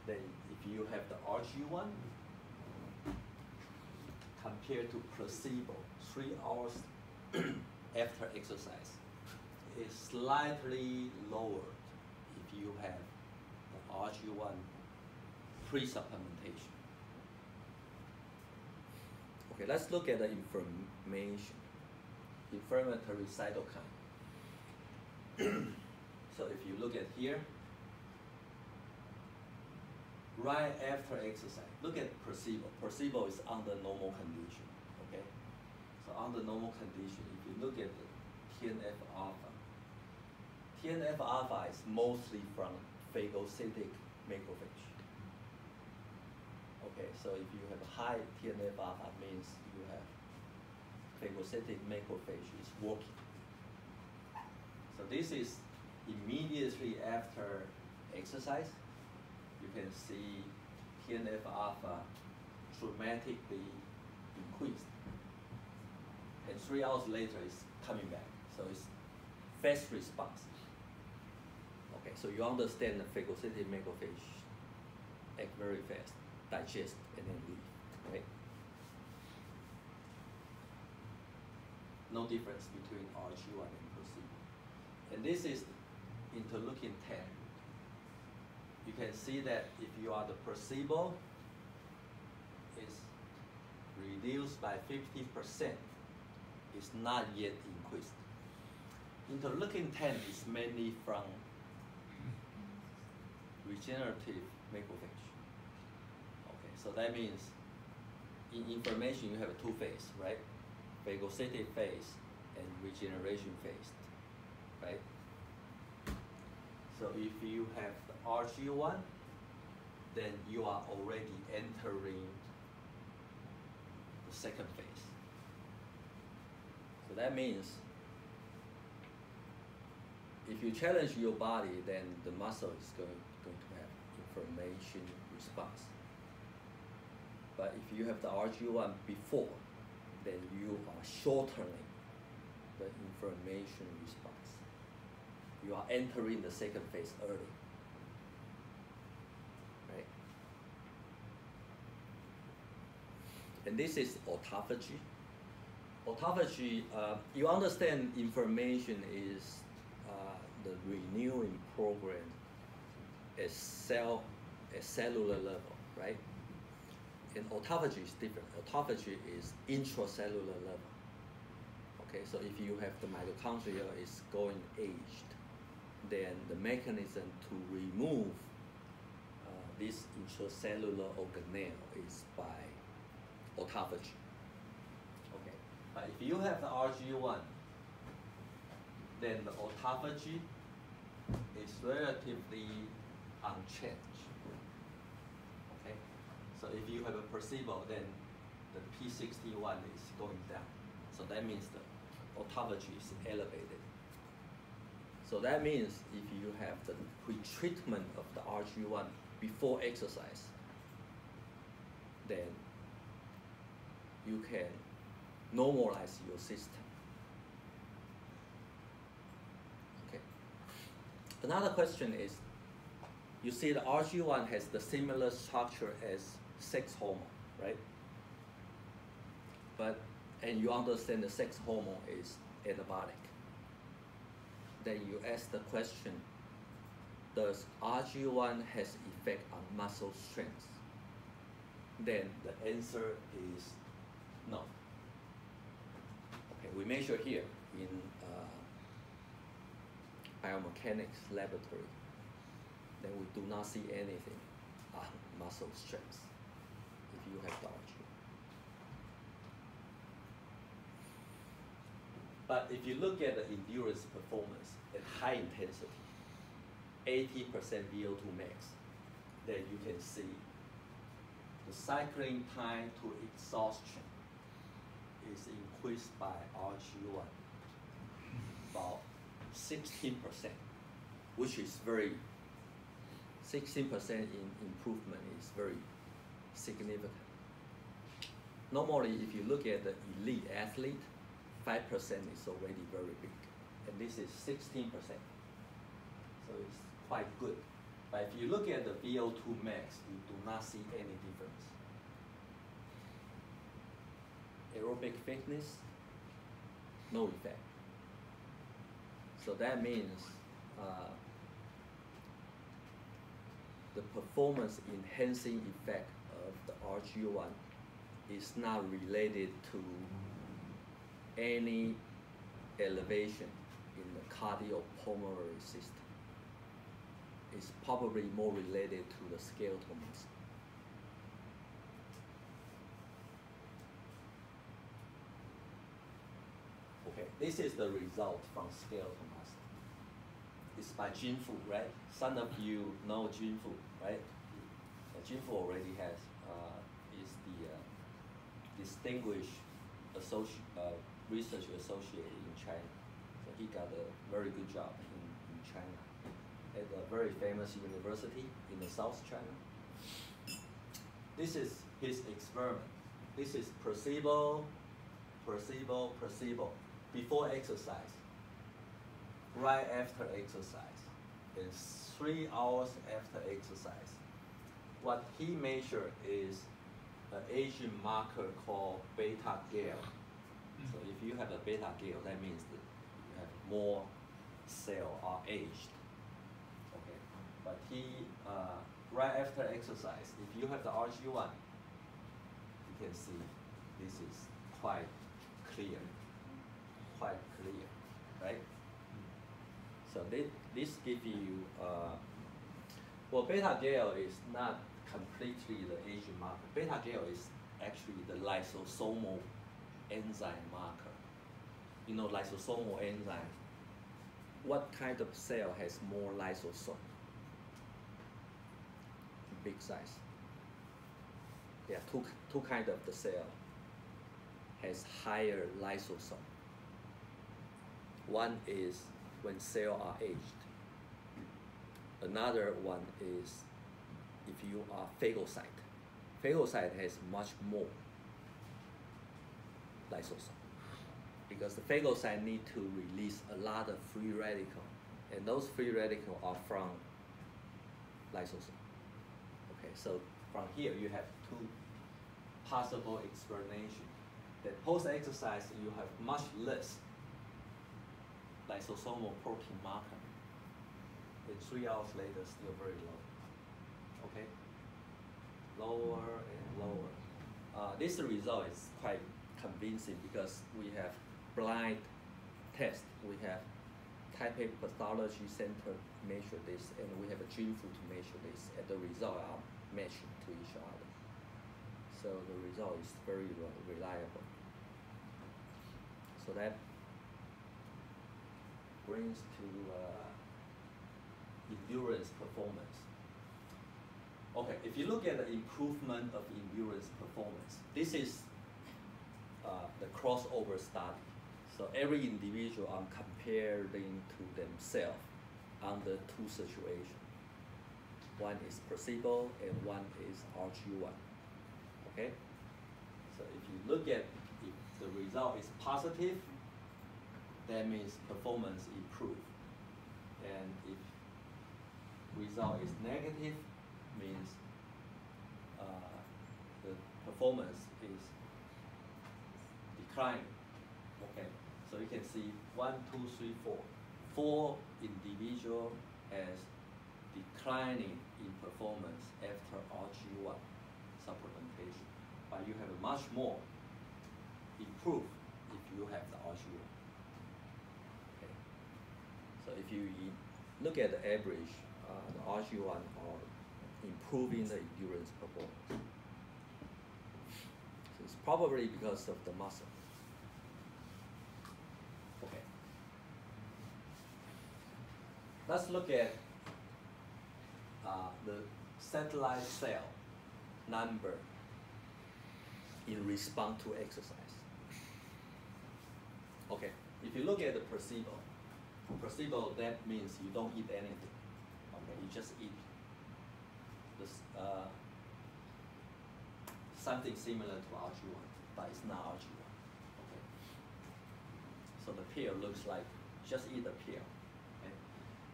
then if you have the RG1 compared to placebo 3 hours after exercise, is slightly lower if you have the RG1 pre-supplementation. Okay, let's look at the inflammation, inflammatory cytokine. So if you look at here, right after exercise, look at placebo. Placebo is under normal condition, okay? So under normal condition, if you look at the TNF-alpha, TNF-alpha is mostly from phagocytic macrophage. Okay, so if you have a high TNF-alpha, means you have phagocytic macrophage is working. So this is immediately after exercise. You can see TNF-alpha dramatically increased. And 3 hours later, it's coming back. So it's fast response. Okay, so you understand the phagocytic macrophage act very fast, digest, and then leave, right? No difference between RG1 and placebo. And this is interleukin 10. You can see that if you are the placebo, it's reduced by 50%. It's not yet increased. Interleukin 10 is mainly from regenerative macrophage. Okay, so that means in inflammation you have two phases, right? Phagocytic phase and regeneration phase, right? So if you have the RG1, then you are already entering the second phase. So that means if you challenge your body, then the muscle is going to have inflammation response. But if you have the RG1 before, then you are shortening the inflammation response. You are entering the second phase early, right? And this is autophagy. Autophagy, you understand inflammation is the renewing program at cellular level, right? And autophagy is different. Autophagy is intracellular level. Okay, so if you have the mitochondria is going aged, then the mechanism to remove this intracellular organelle is by autophagy. Okay, but if you have the RG1, then the autophagy is relatively unchanged. Okay, so if you have a placebo, then the P61 is going down. So that means the autophagy is elevated. So that means if you have the pretreatment of the RG1 before exercise, then you can normalize your system. Okay. Another question is, you see the RG1 has the similar structure as sex hormone, right? And you understand the sex hormone is anabolic. Then you ask the question, does RG1 has effect on muscle strength? Then the answer is no. Okay, we measure here in biomechanics laboratory. Then we do not see anything on muscle strength. If you have the RG. But if you look at the endurance performance at high intensity, 80% VO2 max, then you can see the cycling time to exhaustion is increased by RG1 about 16%, which is very, 16% in improvement is very significant. Normally, if you look at the elite athlete, 5% is already very big, and this is 16%, so it's quite good. But if you look at the VO2 max, you do not see any difference. Aerobic fitness, no effect. So that means the performance enhancing effect of the RG1 is not related to any elevation in the cardiopulmonary system. It's probably more related to the skeletal muscle. Okay, this is the result from skeletal muscle. It's by Jinfu, right? Some of you know Jinfu, right? Jinfu already has is the distinguished research associate in China. So he got a very good job in China at a very famous university in the South China. This is his experiment. This is placebo, placebo, placebo. Before exercise, right after exercise, and 3 hours after exercise. What he measured is an aging marker called beta gal. So if you have a beta gal, that means that you have more cells are aged. Okay, but he right after exercise, if you have the RG1, you can see this is quite clear, right? So this gives you well, beta gal is not completely the aging marker. Beta gal is actually the lysosomal enzyme marker. You know, lysosomal enzyme. What kind of cell has more lysosome? Big size. Yeah, two kind of the cell has higher lysosome. One is when cells are aged. Another one is if you are phagocyte. Phagocyte has much more lysosome because the phagocyte need to release a lot of free radicals, and those free radicals are from lysosome. Okay, so from here you have two possible explanations. That post-exercise you have much less lysosomal protein marker, and 3 hours later still very low. Okay, lower and lower. This result is quite convincing because we have blind test. We have Taipei Pathology Center measure this, and we have a Jinfu to measure this, and the result are matching to each other. So the result is very reliable. So that brings to endurance performance. Okay, if you look at the improvement of endurance performance, this is the crossover study. So every individual are comparing to themselves under two situations. One is placebo and one is RG1. Okay? So if you look at if the result is positive, that means performance improved. And if result is negative, means the performance is declining. Okay, so you can see 1, 2, 3, 4. 4 individual has declining in performance after RG1 supplementation, but you have much more improved if you have the RG1. Okay, so if you look at the average, the RG1 are improving the endurance performance. Probably because of the muscle. Okay. Let's look at the satellite cell number in response to exercise. Okay, if you look at the placebo, that means you don't eat anything. Okay, you just eat this, something similar to RG1, but it's not RG1. Okay, so the pill looks like just eat the pill. Okay,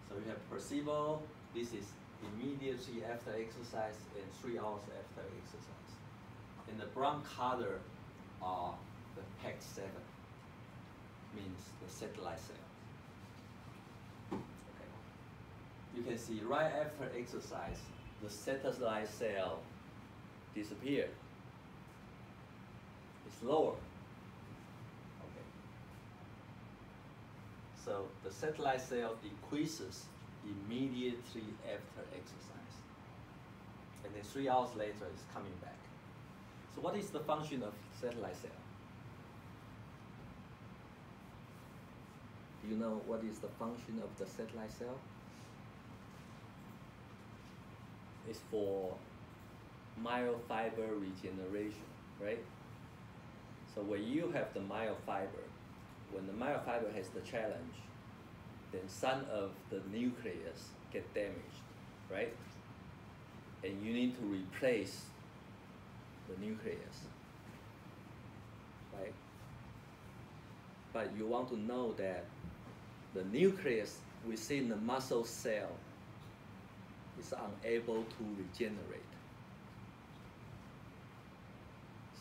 so we have placebo. This is immediately after exercise and 3 hours after exercise. And the brown color are the PAC7, means the satellite cell. Okay. You can see right after exercise, the satellite cell disappeared. It's lower. Okay. So the satellite cell decreases immediately after exercise. And then 3 hours later, it's coming back. So what is the function of satellite cell? Do you know what is the function of the satellite cell? It's for myofiber regeneration, right? So when you have the myofiber, when the myofiber has the challenge, then some of the nucleus get damaged, right? And you need to replace the nucleus, right? But you want to know that the nucleus within the muscle cell is unable to regenerate.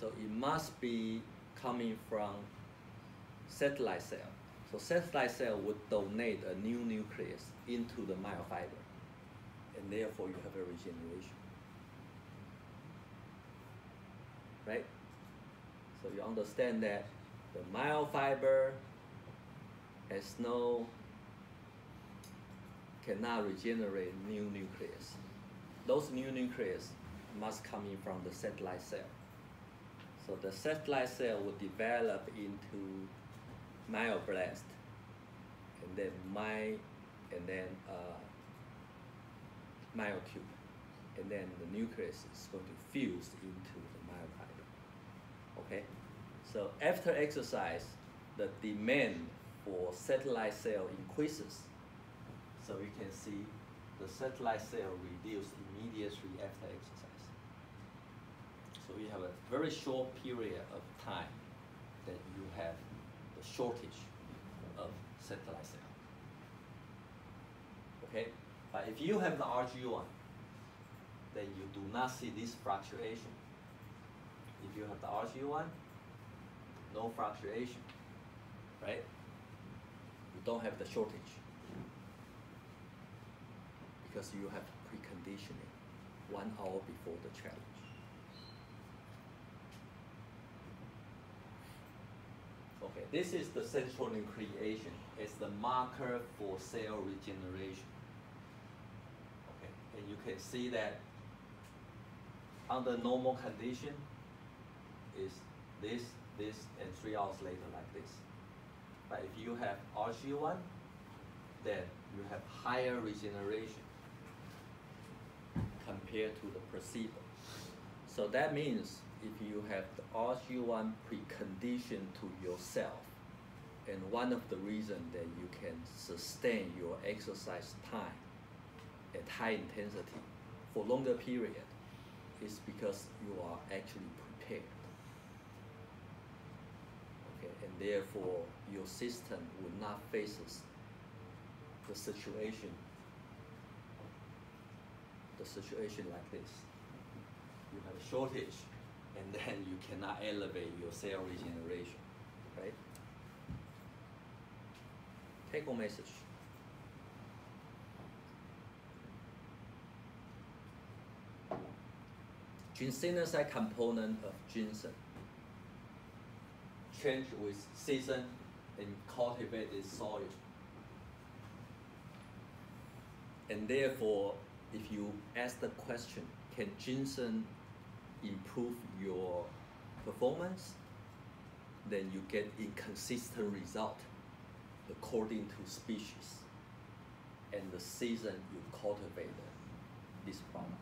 So it must be coming from satellite cell. So satellite cell would donate a new nucleus into the myofiber, and therefore you have a regeneration. Right? So you understand that the myofiber cannot regenerate new nucleus. Those new nucleus must come in from the satellite cell. So the satellite cell will develop into myoblast, and then myotube, and then the nucleus is going to fuse into the myofiber. Okay, so after exercise, the demand for satellite cell increases. So you can see the satellite cell reduced immediately after exercise. So we have a very short period of time that you have the shortage of satellite cell. Okay, but if you have the RG1, then you do not see this fluctuation. If you have the RG1, no fluctuation, right? You don't have the shortage because you have preconditioning 1 hour before the challenge. Okay, this is the central nucleation. It's the marker for cell regeneration. Okay, and you can see that under normal condition is this, and 3 hours later like this. But if you have RG1, then you have higher regeneration compared to the placebo. So that means if you have the RG1 preconditioned to yourself, and one of the reasons that you can sustain your exercise time at high intensity for longer period is because you are actually prepared. Okay, and therefore your system will not face the situation like this. You have a shortage, and then you cannot elevate your cell regeneration, right? Take home message. Ginsenous component of ginseng change with season in cultivated soil. And therefore, if you ask the question, can ginseng improve your performance, then you get inconsistent result according to species and the season you cultivate this product.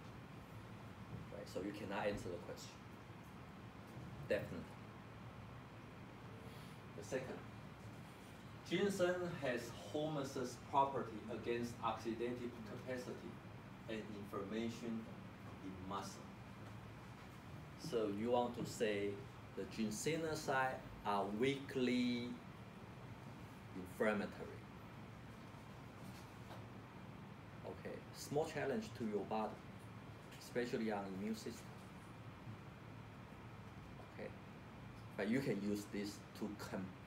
Right? So you cannot answer the question. Definitely. The second, ginseng has homeostasis property against oxidative capacity and inflammation in muscle. So you want to say the ginsenous are weakly inflammatory. Okay, small challenge to your body, especially on immune system. Okay, but you can use this to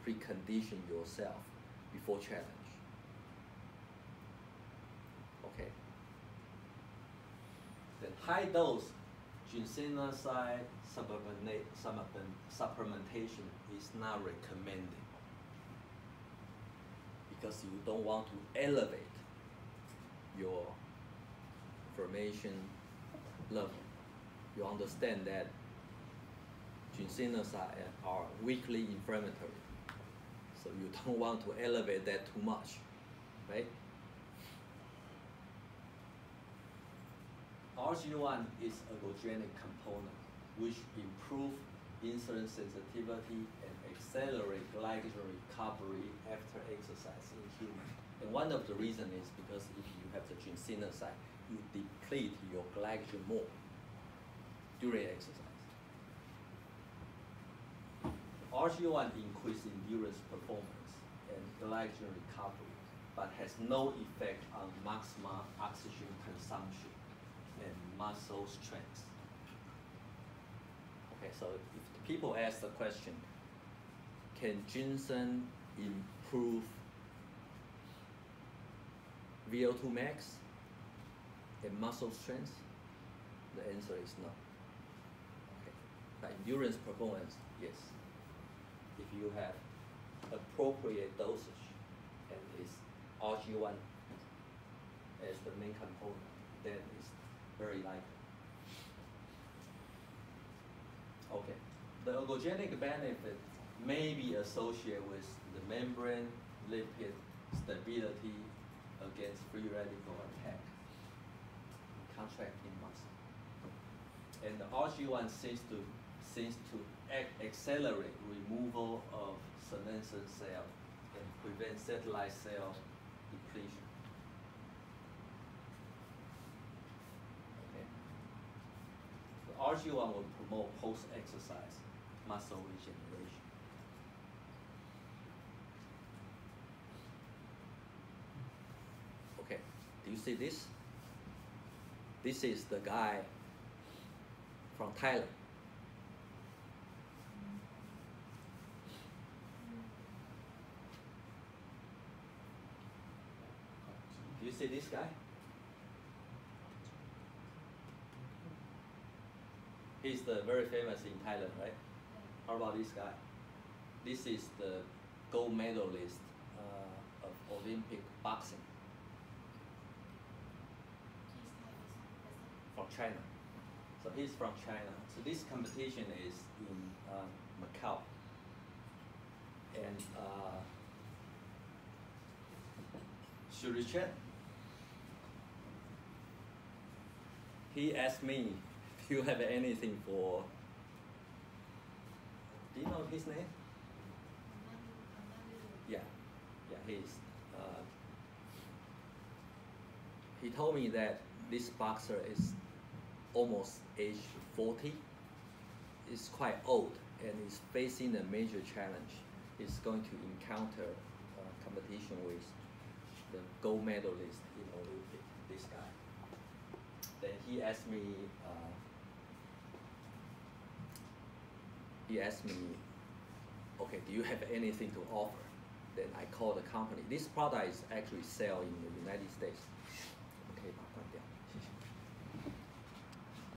precondition yourself before challenge. Okay. Then high dose ginsenous supplementation is not recommended because you don't want to elevate your inflammation level. You understand that ginsenous are weakly inflammatory, so you don't want to elevate that too much, right? Rg1 is ergogenic component which improve insulin sensitivity and accelerate glycogen recovery after exercise in humans. And one of the reasons is because if you have the ginsenous, you deplete your glycogen more during exercise. Rg1 increase endurance performance and glycogen recovery, but has no effect on maximal oxygen consumption and muscle strength. Okay, so if people ask the question, can ginseng improve VO2 max and muscle strength? The answer is no. Okay, but endurance performance, yes. If you have appropriate dosage and it's Rg1 as the main component, then it's very likely. Okay, the ergogenic benefit may be associated with the membrane lipid stability against free radical attack, contracting muscle. And the Rg1 seems to accelerate removal of senescent cell and prevent satellite cell depletion. RG1 will promote post-exercise muscle regeneration. Okay, do you see this? This is the guy from Thailand. Do you see this guy? He's the very famous in Thailand, right? How about this guy? This is the gold medalist of Olympic boxing from China. So he's from China. So this competition is in Macau. And Shuri Chen, he asked me, do you have anything for, do you know his name? Yeah, he told me that this boxer is almost age 40, is quite old, and is facing a major challenge. He's going to encounter competition with the gold medalist in Olympic, this guy. Then he asked me, okay, do you have anything to offer? Then I called the company. This product is actually sold in the United States.